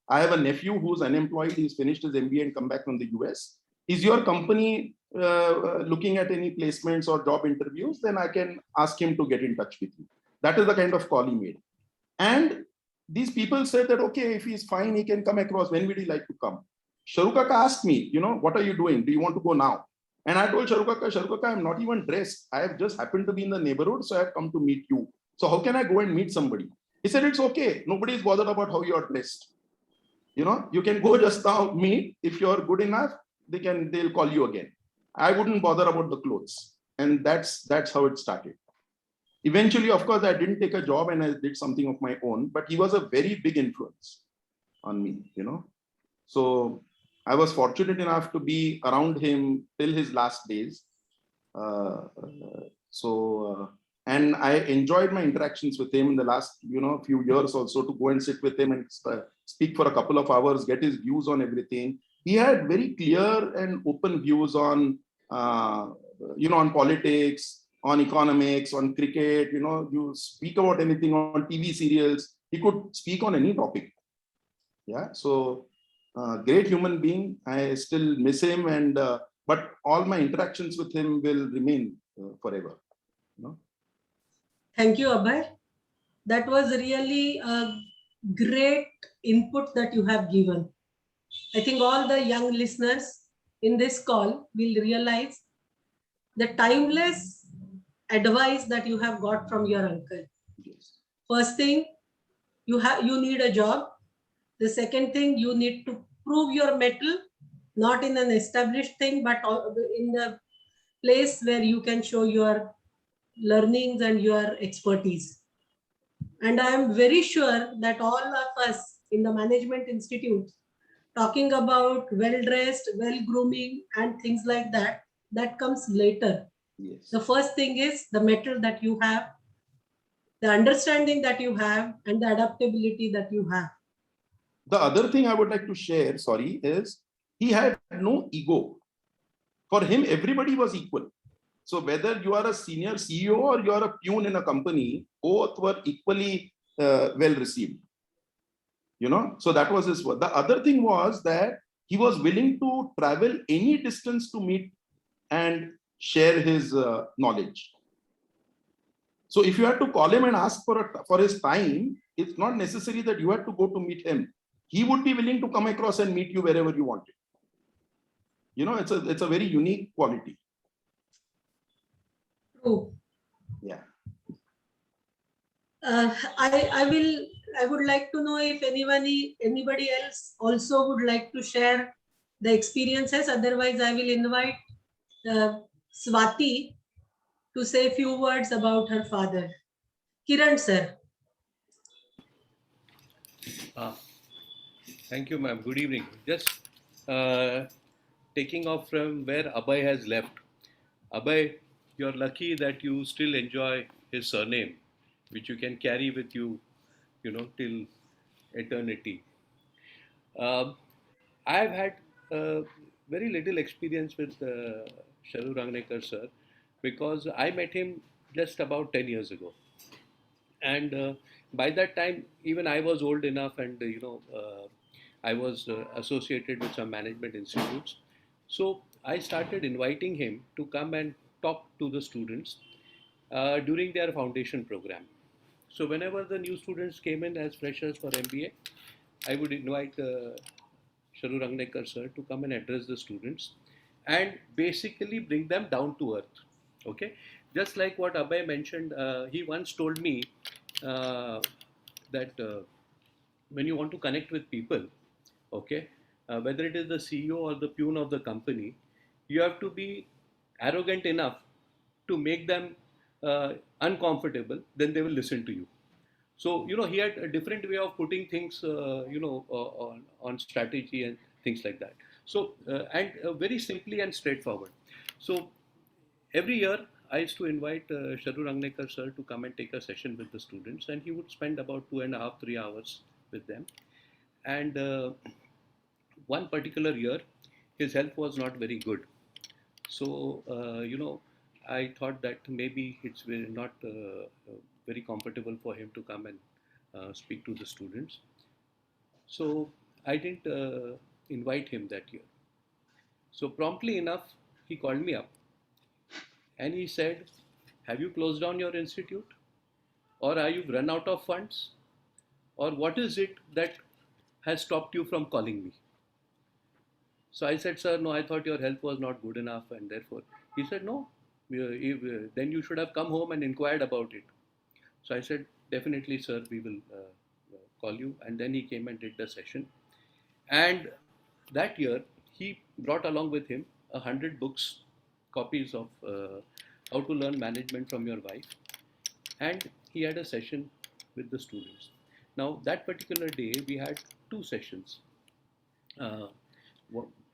I have a nephew who's unemployed. He's finished his MBA and come back from the US. Is your company looking at any placements or job interviews? Then I can ask him to get in touch with you." That is the kind of call he made. And these people said that, okay, if he's fine, he can come across. When would he like to come? Sharu Kaka asked me, "What are you doing? Do you want to go now?" And I told Sharu Kaka, "I'm not even dressed. I have just happened to be in the neighborhood, so I have come to meet you. So how can I go and meet somebody?" He said, "It's okay. Nobody is bothered about how you are dressed. You can go just now meet. If you're good enough, they'll call you again. I wouldn't bother about the clothes." And that's how it started. Eventually, of course, I didn't take a job and I did something of my own, but he was a very big influence on me, So I was fortunate enough to be around him till his last days. And I enjoyed my interactions with him in the last, few years also, to go and sit with him and speak for a couple of hours, get his views on everything. He had very clear and open views on, on politics, on economics, on cricket. You speak about anything on TV serials, he could speak on any topic. Yeah, so great human being. I still miss him, and but all my interactions with him will remain forever. Thank you, Abhay. That was really a great input that you have given. I think all the young listeners in this call will realize the timeless advice that you have got from your uncle. First thing, you need a job. The second thing, you need to prove your mettle, not in an established thing, but in the place where you can show your learnings and your expertise. And I am very sure that all of us in the Management Institute, talking about well-dressed, well-grooming and things like that, that comes later. Yes. The first thing is the mettle that you have, the understanding that you have, and the adaptability that you have. The other thing I would like to share, is he had no ego. For him, everybody was equal. So whether you are a senior CEO or you are a peon in a company, both were equally well received. So that was his word. The other thing was that he was willing to travel any distance to meet and share his knowledge. So if you had to call him and ask for his time, it's not necessary that you had to go to meet him. He would be willing to come across and meet you wherever you wanted. It's a very unique quality. True. Yeah. I would like to know if anybody else also would like to share the experiences. Otherwise, I will invite Swati to say a few words about her father. Kiran sir. Thank you, ma'am. Good evening. Just taking off from where Abhay has left. Abhay, you're lucky that you still enjoy his surname, which you can carry with you, till eternity. I've had very little experience with Charu Rangnekar sir, because I met him just about 10 years ago. And by that time, even I was old enough, and I was associated with some management institutes. So I started inviting him to come and talk to the students during their foundation program. So whenever the new students came in as freshers for MBA, I would invite Charu Rangnekar sir to come and address the students and basically bring them down to earth. Okay, just like what Abhay mentioned, he once told me that when you want to connect with people, okay, whether it is the CEO or the peon of the company, you have to be arrogant enough to make them uncomfortable, then they will listen to you. So, he had a different way of putting things, on strategy and things like that. So, and very simply and straightforward. So, every year I used to invite Charu Rangnekar sir to come and take a session with the students, and he would spend about 2.5 to 3 hours with them. And one particular year, his health was not very good. So, I thought that maybe it's not very comfortable for him to come and speak to the students. So I didn't invite him that year. So promptly enough, he called me up and he said, "Have you closed down your institute? Or are you run out of funds? Or what is it that has stopped you from calling me?" So I said, "Sir, no, I thought your health was not good enough, and therefore." He said, "No, then you should have come home and inquired about it." So I said, "Definitely, sir, we will call you." And then he came and did the session. And that year, he brought along with him 100 books, copies of How to Learn Management from Your Wife. And he had a session with the students. Now, that particular day, we had 2 sessions.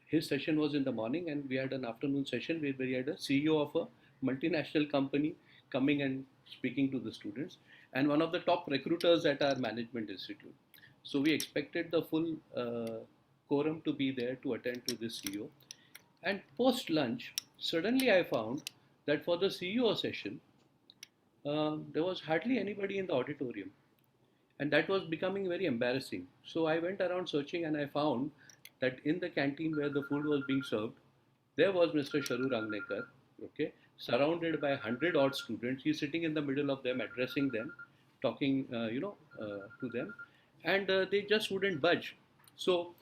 his session was in the morning, and we had an afternoon session where we had a CEO of a multinational company coming and speaking to the students, and one of the top recruiters at our management institute. So we expected the full quorum to be there to attend to this CEO. And post lunch, suddenly I found that for the CEO session, there was hardly anybody in the auditorium. And that was becoming very embarrassing. So I went around searching, and I found that in the canteen where the food was being served, there was Mr. Sharu Rangnekar, okay, surrounded by 100 odd students. He's sitting in the middle of them, addressing them, talking, to them, and they just wouldn't budge. So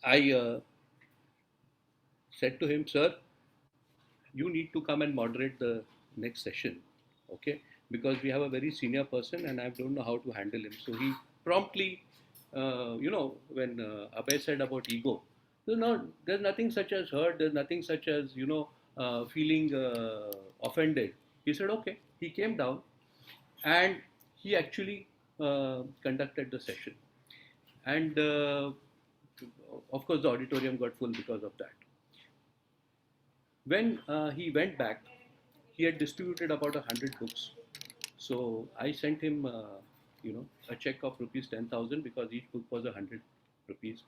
I said to him, "Sir, you need to come and moderate the next session, okay? Because we have a very senior person, and I don't know how to handle him." So he promptly, when Abhay said about ego, there's nothing such as hurt, there's nothing such as, feeling offended. He said, okay. He came down, and he actually conducted the session. And of course, the auditorium got full because of that. When he went back, he had distributed about 100 books. So I sent him, a check of rupees 10,000 because each book was 100 rupees.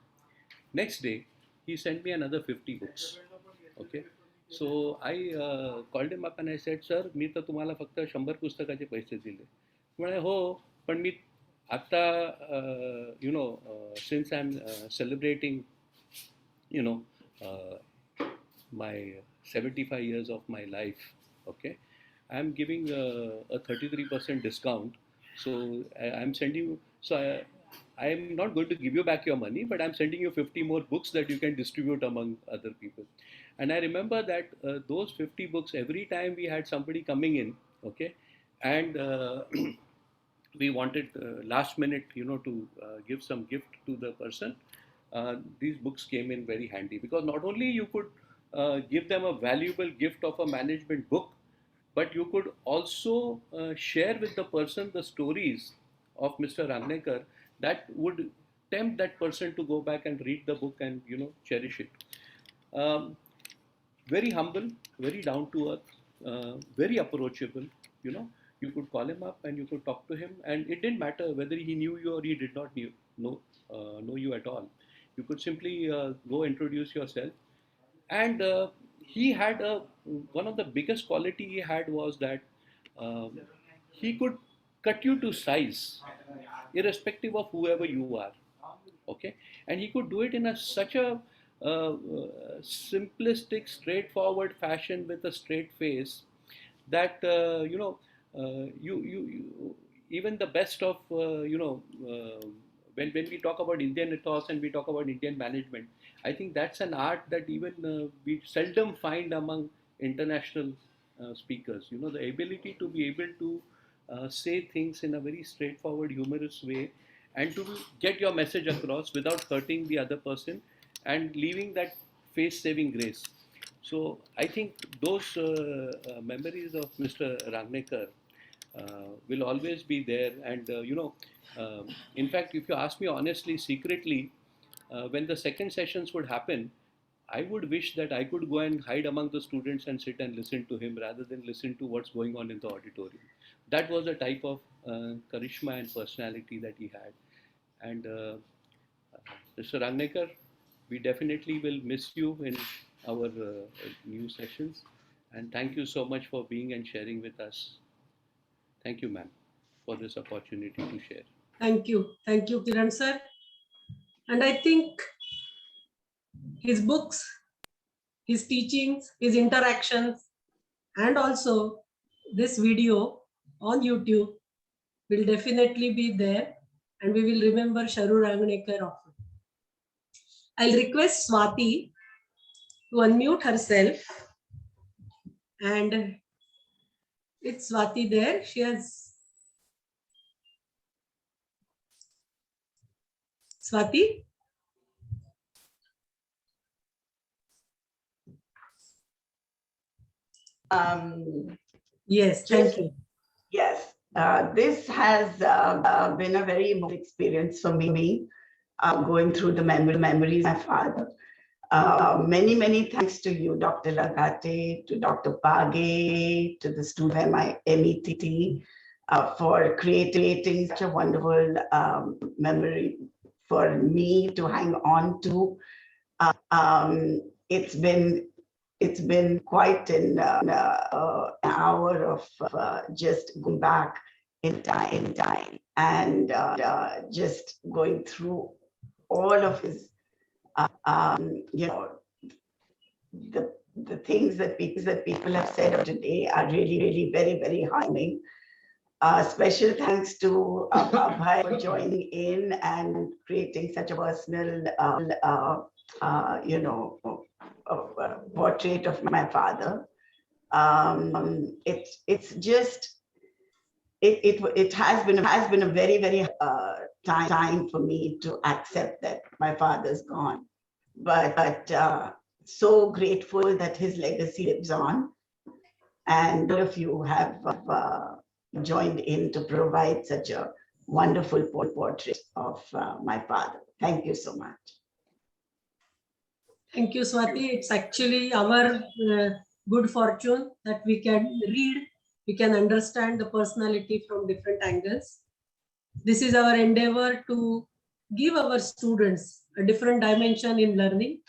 Next day, he sent me another 50 books. Okay. So I called him up and I said, "Sir, मी तर तुम्हाला फक्त 100 पुस्तकाचे पैसे दिले." म्हणे, "हो, पण मी आता, since I'm celebrating, my 75 years of my life, okay, I'm giving a 33% discount. So I'm sending you, so I'm not going to give you back your money, but I'm sending you 50 more books that you can distribute among other people." And I remember that those 50 books, every time we had somebody coming in, okay, and we wanted last minute, to give some gift to the person, these books came in very handy, because not only you could give them a valuable gift of a management book, but you could also share with the person the stories of Mr. Rangnekar that would tempt that person to go back and read the book and, cherish it. Very humble, very down to earth, very approachable, You could call him up and you could talk to him, and it didn't matter whether he knew you or he did not know you at all. You could simply go introduce yourself. And he had one of the biggest quality he had was that he could cut you to size, irrespective of whoever you are. Okay, and he could do it in such a simplistic, straightforward fashion with a straight face that you even the best of when we talk about Indian ethos and we talk about Indian management, I think that's an art that even we seldom find among international speakers. The ability to be able to say things in a very straightforward, humorous way, and to get your message across without hurting the other person and leaving that face-saving grace. So I think those memories of Mr. Rangnekar will always be there. And in fact, if you ask me honestly, secretly, when the second sessions would happen, I would wish that I could go and hide among the students and sit and listen to him rather than listen to what's going on in the auditorium. That was a type of charisma and personality that he had. And Mr. Rangnekar, we definitely will miss you in our new sessions. And thank you so much for being and sharing with us. Thank you, ma'am, for this opportunity to share. Thank you, Kiran sir. And I think his books, his teachings, his interactions, and also this video on YouTube will definitely be there, and we will remember Sharu Rangnekar often. I'll request Swati to unmute herself, and it's Swati there. She has Swati. Yes, thank you. Yes, this has been a very emotional experience for me. going through the memories of my father. Many thanks to you, Dr. Lagate, to Dr. Page, to the student of my MET, for creating such a wonderful memory for me to hang on to. It's been quite an hour of just going back in time and just going through all of his, the things that people have said today are really very heartening. Special thanks to Abhay for joining in and creating such a personal, portrait of my father. It's just, it has been a very time for me to accept that my father's gone, but so grateful that his legacy lives on, and all of you have joined in to provide such a wonderful portrait of my father. Thank you so much. Thank you, Swati. It's actually our good fortune that we can read, we can understand the personality from different angles. This is our endeavor to give our students a different dimension in learning.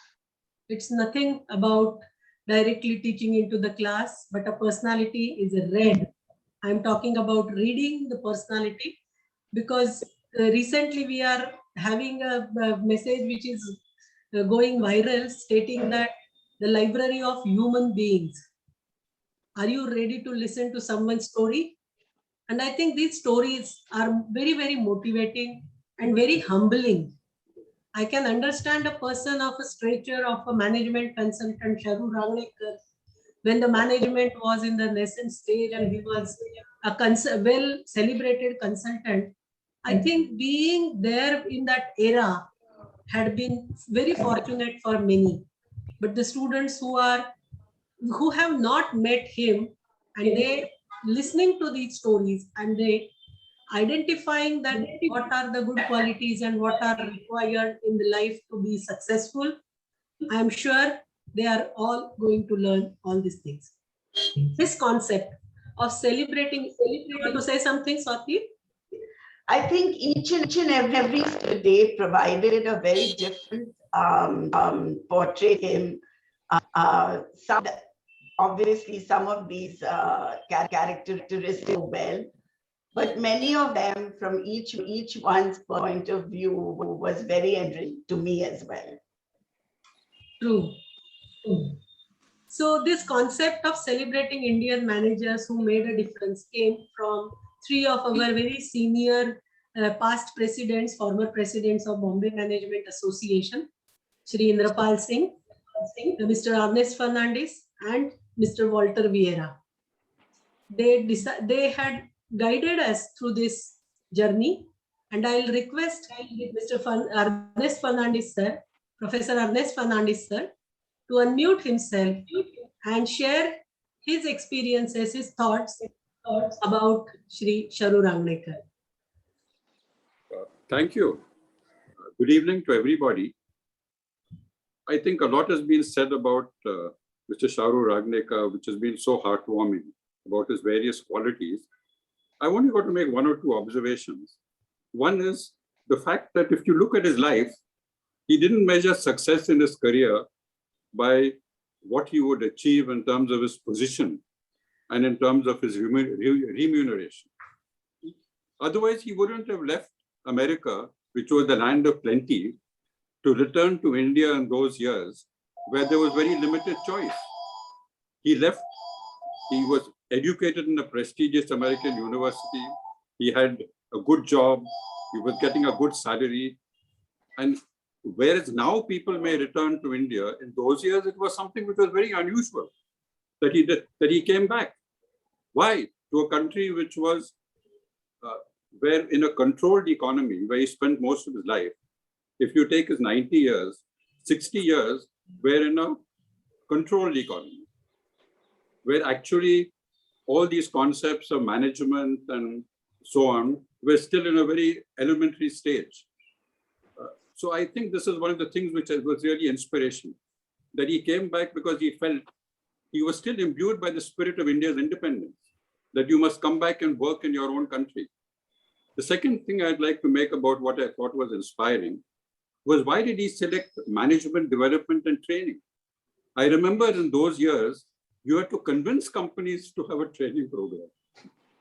It's nothing about directly teaching into the class, but a personality is read. I'm talking about reading the personality, because recently we are having a message which is going viral, stating that the library of human beings. Are you ready to listen to someone's story? And I think these stories are very motivating and very humbling. I can understand a person of a stature of a management consultant, Charu Rangnekar, when the management was in the nascent stage and he was a well celebrated consultant. I think being there in that era had been very fortunate for many. But the students who have not met him, and they listening to these stories and they identifying that what are the good qualities and what are required in the life to be successful, I am sure they are all going to learn all these things. This concept of celebrating, you want to say something, Swati? I think each and every day provided a very different portrait of him. Obviously, some of these characteristics well, but many of them from each one's point of view was very enriching to me as well. True. So this concept of celebrating Indian managers who made a difference came from three of our very senior past presidents, former presidents of Bombay Management Association, Shri Indrapal Singh, Mr. Ernest Fernandes, and Mr. Walter Vieira. They had guided us through this journey, and I'll request Mr. Ernest Fernandes sir, Professor Ernest Fernandes sir, to unmute himself and share his experiences, his thoughts about Shri Charu Rangnekar. Thank you. Good evening to everybody. I think a lot has been said about Mr. Charu Rangnekar, which has been so heartwarming about his various qualities. I only got to make one or two observations. One is the fact that if you look at his life, he didn't measure success in his career by what he would achieve in terms of his position and in terms of his remuneration. Otherwise, he wouldn't have left America, which was the land of plenty, to return to India in those years where there was very limited choice. He left, he was educated in a prestigious American university, he had a good job, he was getting a good salary, and whereas now people may return to India, in those years it was something which was very unusual that he came back. Why? To a country which was where in a controlled economy where he spent most of his life. If you take his 90 years, 60 years were in a controlled economy, where actually all these concepts of management and so on were still in a very elementary stage. So I think this is one of the things which was really inspiration, that he came back because he felt he was still imbued by the spirit of India's independence, that you must come back and work in your own country. The second thing I'd like to make about what I thought was inspiring was, why did he select management development and training? I remember in those years, you had to convince companies to have a training program.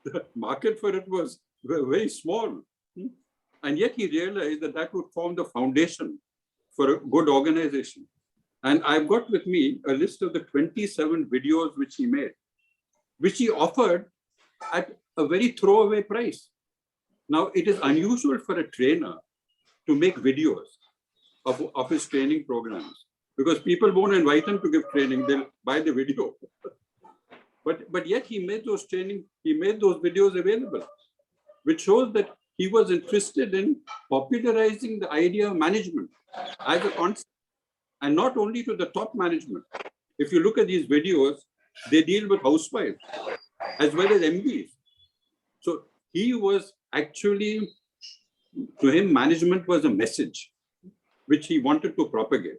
The market for it was very small. And yet he realized that that would form the foundation for a good organization. And I've got with me a list of the 27 videos which he made, which he offered at a very throwaway price. Now, it is unusual for a trainer to make videos of his training programs, because people won't invite him to give training, they'll buy the video. But yet he made those videos available, which shows that he was interested in popularizing the idea of management as a concept, and not only to the top management. If you look at these videos, they deal with housewives as well as MBs. So he was actually, to him, management was a message which he wanted to propagate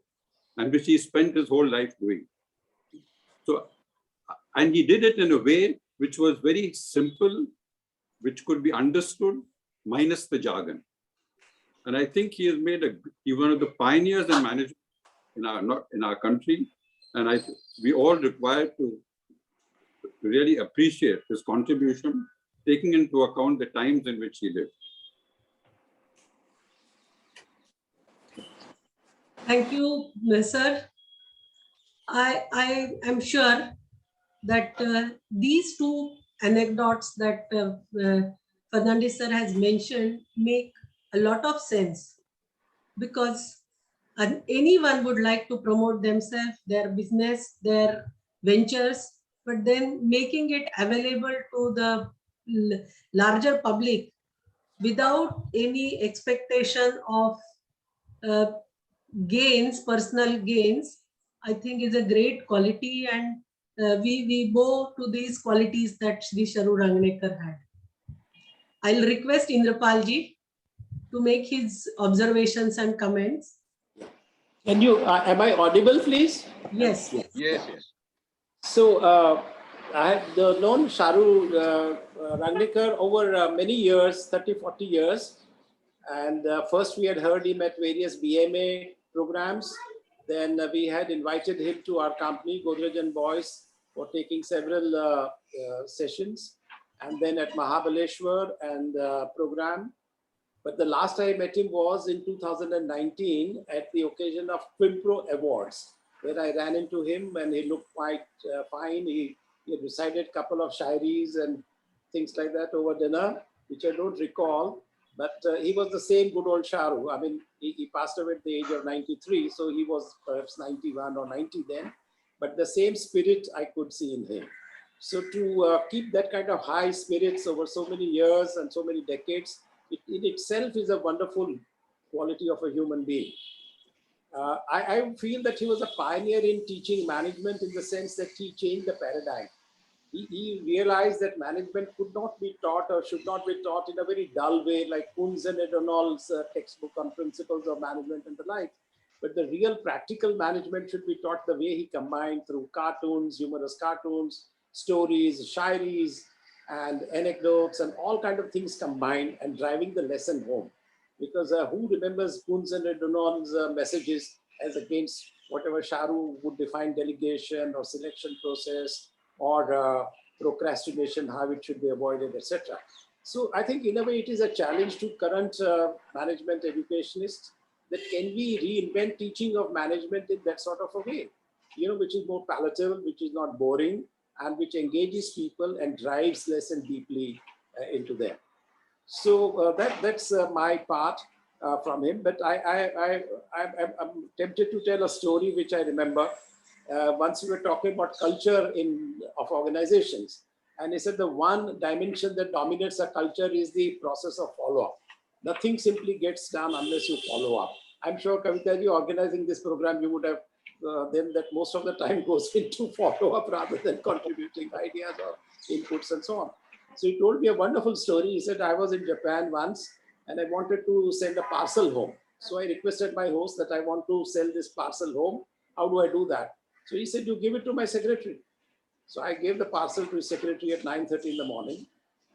and which he spent his whole life doing. So, and he did it in a way which was very simple, which could be understood, minus the jargon. And I think he has made he's one of the pioneers in management in our country. And we all require to really appreciate his contribution, taking into account the times in which he lived. Thank you, sir. I am sure that these two anecdotes that Fernandes sir has mentioned make a lot of sense, because anyone would like to promote themselves, their business, their ventures, but then making it available to the larger public without any expectation of gains, personal gains, I think is a great quality, and we bow to these qualities that Shri Charu Rangnekar had. I'll request Indrapal ji to make his observations and comments. Can you, am I audible, please? Yes. Yes. So I have known Charu Rangnekar over many years, 30, 40 years. And first we had heard him at various BMA programs. Then we had invited him to our company, Godrej and Boyce, for taking several sessions. And then at Mahabaleshwar and program. But the last I met him was in 2019 at the occasion of Quimpro Awards, where I ran into him and he looked quite fine. He recited a couple of shairis and things like that over dinner, which I don't recall. But he was the same good old Charu. I mean, he passed away at the age of 93, so he was perhaps 91 or 90 then. But the same spirit I could see in him. So to keep that kind of high spirits over so many years and so many decades, it in itself is a wonderful quality of a human being. I feel that he was a pioneer in teaching management, in the sense that he changed the paradigm. He realized that management could not be taught or should not be taught in a very dull way, like Kunzen et al.'s textbook on principles of management and the like. But the real practical management should be taught the way he combined through cartoons, humorous cartoons, stories, shairis, and anecdotes, and all kinds of things combined, and driving the lesson home. Because who remembers Kunzen et al.'s messages as against whatever Charu would define delegation or selection process, or procrastination, how it should be avoided, etc. So I think in a way it is a challenge to current management educationists, that can we reinvent teaching of management in that sort of a way, which is more palatable, which is not boring, and which engages people and drives lesson deeply into them. So that's my part from him. But I'm tempted to tell a story which I remember. Once we were talking about culture of organizations, and he said the one dimension that dominates a culture is the process of follow-up. Nothing simply gets done unless you follow up. I'm sure, Kavita ji, organizing this program, you would have then that most of the time goes into follow-up rather than contributing ideas or inputs and so on. So he told me a wonderful story. He said, I was in Japan once and I wanted to send a parcel home. So I requested my host that I want to sell this parcel home. How do I do that? So he said, you give it to my secretary. So I gave the parcel to his secretary at 9:30 in the morning.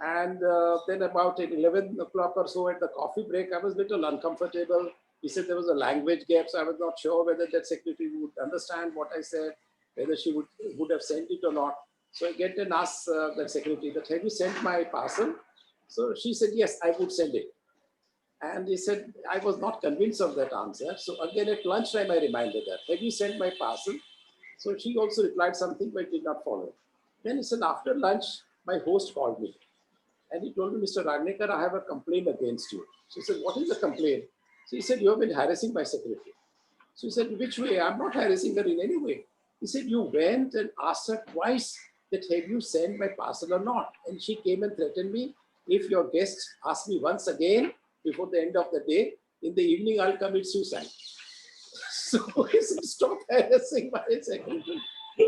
And then about 11 o'clock or so at the coffee break, I was a little uncomfortable. He said there was a language gap, so I was not sure whether that secretary would understand what I said, whether she would have sent it or not. So I get and ask that secretary that, have you sent my parcel? So she said, yes, I would send it. And he said, I was not convinced of that answer. So again at lunchtime, I reminded her, have you sent my parcel? So she also replied something, but did not follow. Then he said, after lunch, my host called me. And he told me, Mr. Ragnekar, I have a complaint against you. So he said, what is the complaint? So he said, you have been harassing my secretary. So he said, which way? I'm not harassing her in any way. He said, you went and asked her twice that have you sent my parcel or not? And she came and threatened me. If your guests ask me once again before the end of the day, in the evening, I'll commit suicide. So he said, stop harassing my secretary.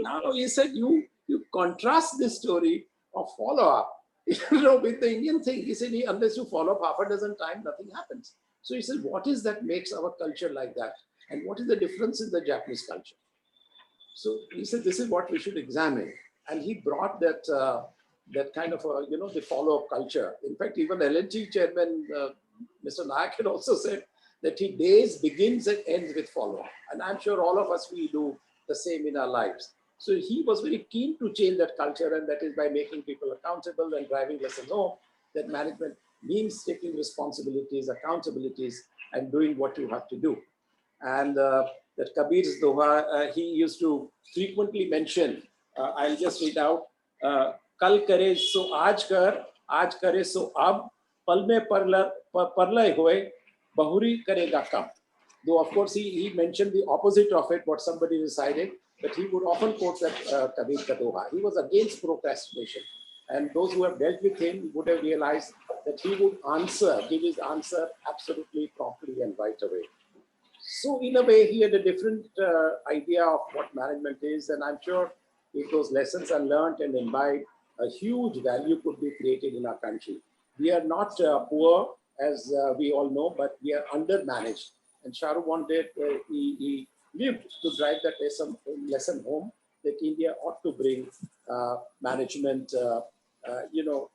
Now he said, you contrast this story of follow-up, with the Indian thing. He said, unless you follow up half a dozen times, nothing happens. So he said, what is that makes our culture like that? And what is the difference in the Japanese culture? So he said, this is what we should examine. And he brought that that kind of the follow-up culture. In fact, even L&T chairman, Mr. Nayak had also said that he days begins and ends with follow-up. And I'm sure all of us, we do the same in our lives. So he was very keen to change that culture, and that is by making people accountable and driving lessons home, that management means taking responsibilities, accountabilities, and doing what you have to do. And that Kabir's Doha, he used to frequently mention, I'll just read out, Kal kare so aaj kare so ab, pal mein parlay hoye, bahuri karega kam. Though of course he mentioned the opposite of it, what somebody decided, but he would often quote that Kabir ka Doha. He was against procrastination. And those who have dealt with him would have realized that he would give his answer absolutely promptly and right away. So in a way, he had a different idea of what management is. And I'm sure if those lessons are learned and imbibed, a huge value could be created in our country. We are not poor, as we all know, but we are undermanaged. And Shahrukh wanted, he lived to drive that lesson home, that India ought to bring management to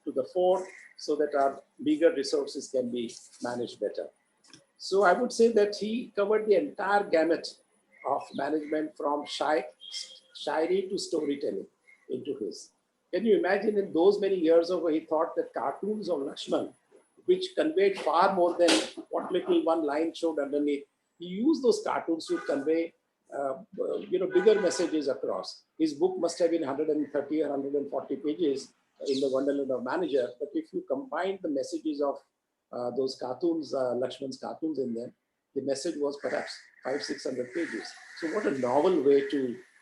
the fore, so that our meager resources can be managed better. So I would say that he covered the entire gamut of management, from shairi to storytelling into his. Can you imagine, in those many years ago, he thought that cartoons of Lakshman, which conveyed far more than what little one line showed underneath, he used those cartoons to convey bigger messages across. His book must have been 130 or 140 pages in the Wonderland of Manager. But if you combine the messages of those cartoons, Lakshman's cartoons in them, the message was perhaps 500-600 pages. So what a novel way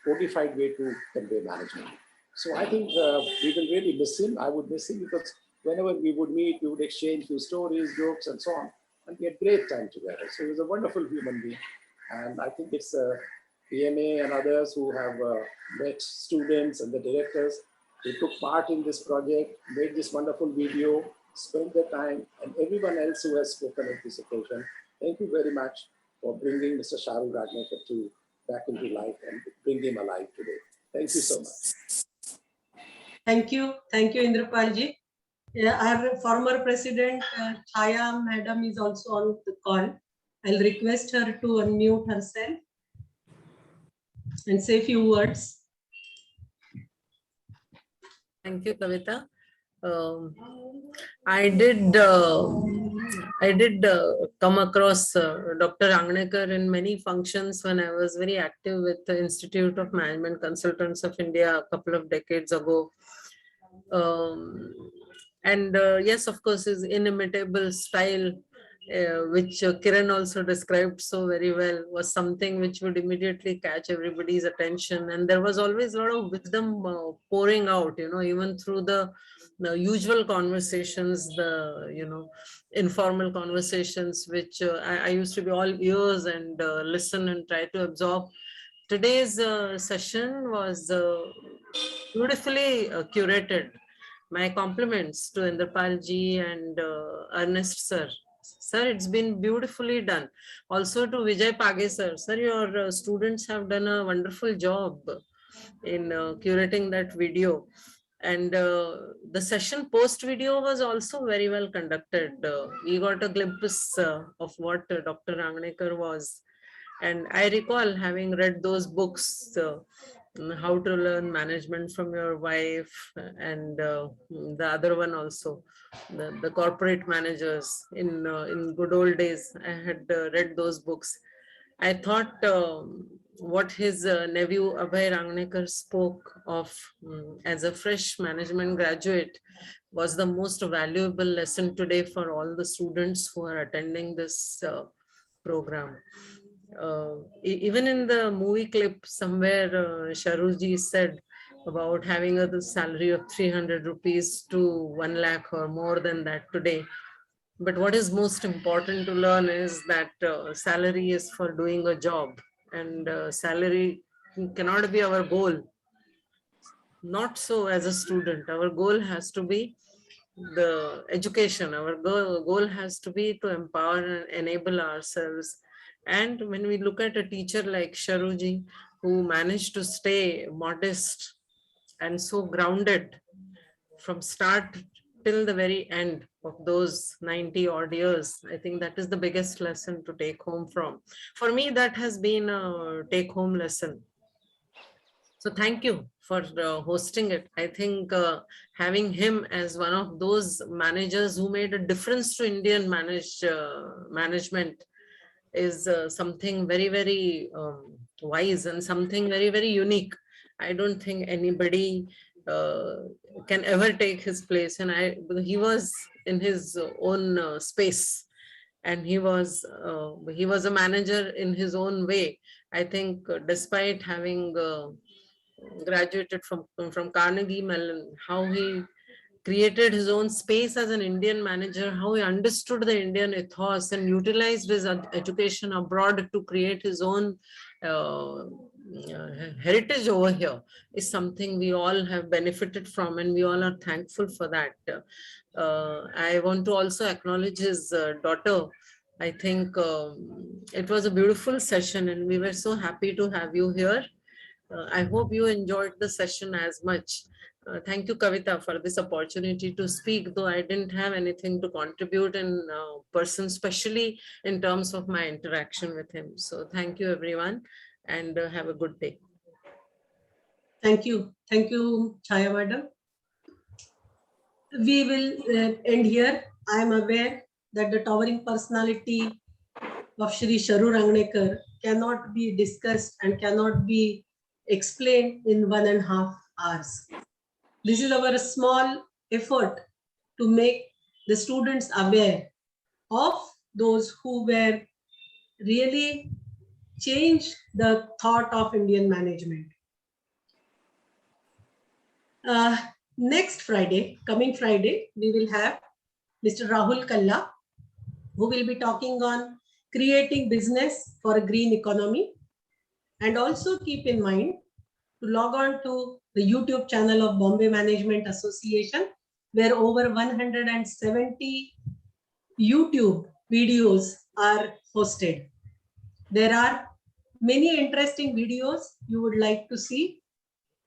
codified way to convey management. So I think we will really miss him. I would miss him, because whenever we would meet, we would exchange few stories, jokes, and so on. And we had great time together. So he was a wonderful human being. And I think it's PMA and others who have met students and the directors who took part in this project, made this wonderful video, spent the time, and everyone else who has spoken at this occasion. Thank you very much for bringing Mr. Shahrukh Ragnekar back into life and bring him alive today. Thank you so much. Thank you, Indrapalji. Our former president, Chaya Madam, is also on the call. I'll request her to unmute herself and say a few words. Thank you, Kavita. I did come across Dr. Ragnekar in many functions when I was very active with the Institute of Management Consultants of India a couple of decades ago. Yes, of course, his inimitable style, which Kiran also described so very well, was something which would immediately catch everybody's attention. And there was always a lot of wisdom pouring out, even through the usual conversations, the, informal conversations, which I used to be all ears and listen and try to absorb. Today's session was beautifully curated. My compliments to Indrapalji and Ernest sir. Sir, it's been beautifully done. Also to Vijay Page sir. Sir, your students have done a wonderful job in curating that video. And the session post video was also very well conducted. We got a glimpse of what Dr. Rangnekar was. And I recall having read those books, How to Learn Management from Your Wife, and the other one also, the Corporate Managers. In good old days, I had read those books. I thought what his nephew Abhay Rangnekar spoke of as a fresh management graduate was the most valuable lesson today for all the students who are attending this program. Even in the movie clip somewhere, Sharuji said about having a salary of 300 rupees to 1 lakh or more than that today. But what is most important to learn is that salary is for doing a job, and salary cannot be our goal. Not so as a student. Our goal has to be the education. Our goal has to be to empower and enable ourselves. And when we look at a teacher like Sharuji, who managed to stay modest and so grounded from start till the very end of those 90 odd years, I think that is the biggest lesson to take home from. For me, that has been a take home lesson. So thank you for hosting it. I think having him as one of those managers who made a difference to Indian management is something very, very wise and something very, very unique. I don't think anybody can ever take his place. And he was in his own space, and he was a manager in his own way. I think despite having graduated from Carnegie Mellon, how he created his own space as an Indian manager, how he understood the Indian ethos and utilized his education abroad to create his own heritage over here is something we all have benefited from, and we all are thankful for that. I want to also acknowledge his daughter. I think it was a beautiful session, and we were so happy to have you here. I hope you enjoyed the session as much. Thank you, Kavita, for this opportunity to speak, though I didn't have anything to contribute in person, especially in terms of my interaction with him. So thank you, everyone, and have a good day. Thank you. Thank you, Chaya Madam. We will end here. I am aware that the towering personality of Shri Sharu Rangnekar cannot be discussed and cannot be explained in 1.5 hours. This is our small effort to make the students aware of those who were really changed the thought of Indian management. Next Friday, coming Friday, we will have Mr. Rahul Kalla, who will be talking on creating business for a green economy. And also keep in mind to log on to the YouTube channel of Bombay Management Association, where over 170 YouTube videos are hosted. There are many interesting videos you would like to see.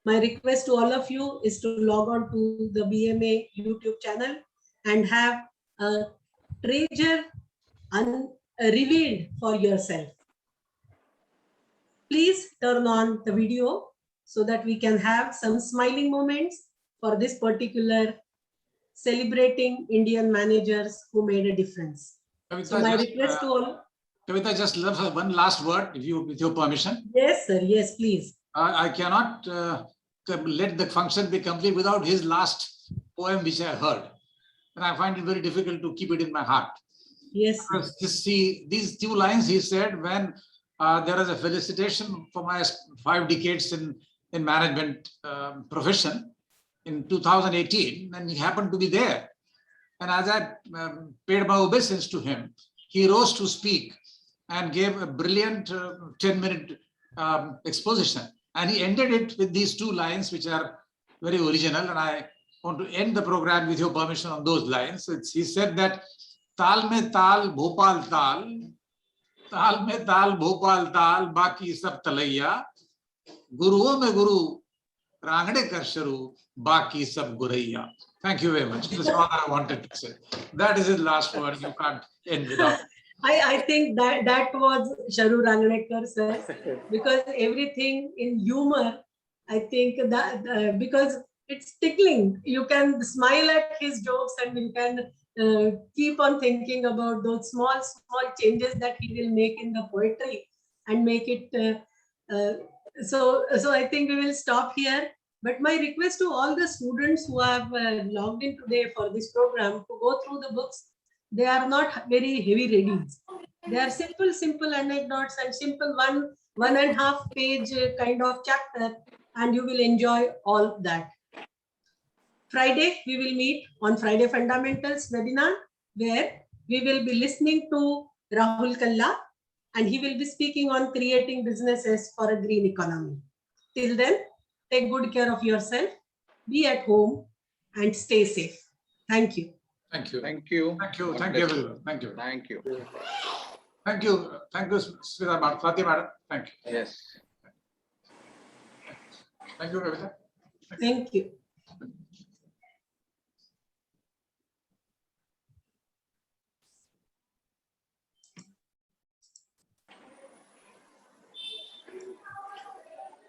My request to all of you is to log on to the BMA YouTube channel and have a treasure revealed for yourself. Please turn on the video so that we can have some smiling moments for this particular celebrating Indian managers who made a difference. Kavita, So my request to all. Kavita, just one last word, with your permission. Yes, sir. Yes, please. I cannot let the function be complete without his last poem, which I heard. And I find it very difficult to keep it in my heart. Yes. See, these 2 lines he said when there is a felicitation for my 5 decades in management profession in 2018, and he happened to be there. And as I paid my obeisance to him, he rose to speak and gave a brilliant 10-minute exposition. And he ended it with these 2 lines, which are very original. And I want to end the program with your permission on those lines. He said that ताल में ताल भोपाल ताल, ताल में ताल भोपाल ताल, बाकी सब तलैया, गुरुओं में गुरु रांगड़ेकर शरू, बाकी सब Guraiya. Thank you very much. That's all I wanted to say. That is his last word. You can't end without. I think that was Sharu Rangnekar, sir, because everything in humor, I think that because it's tickling. You can smile at his jokes and you can keep on thinking about those small changes that he will make in the poetry and make it. So I think we will stop here. But my request to all the students who have logged in today for this program to go through the books. They are not very heavy readings. They are simple anecdotes and simple 1.5 page kind of chapter, and you will enjoy all that. Friday, we will meet on Friday Fundamentals webinar, where we will be listening to Rahul Kalla, and he will be speaking on creating businesses for a green economy. Till then, take good care of yourself, be at home, and stay safe. Thank you. Thank you. Thank you. Thank you. Thank you, everyone. Thank you. Thank you. Thank you. Thank you, Swati Madam. Thank you. Yes. Thank you, Kavita. Thank you.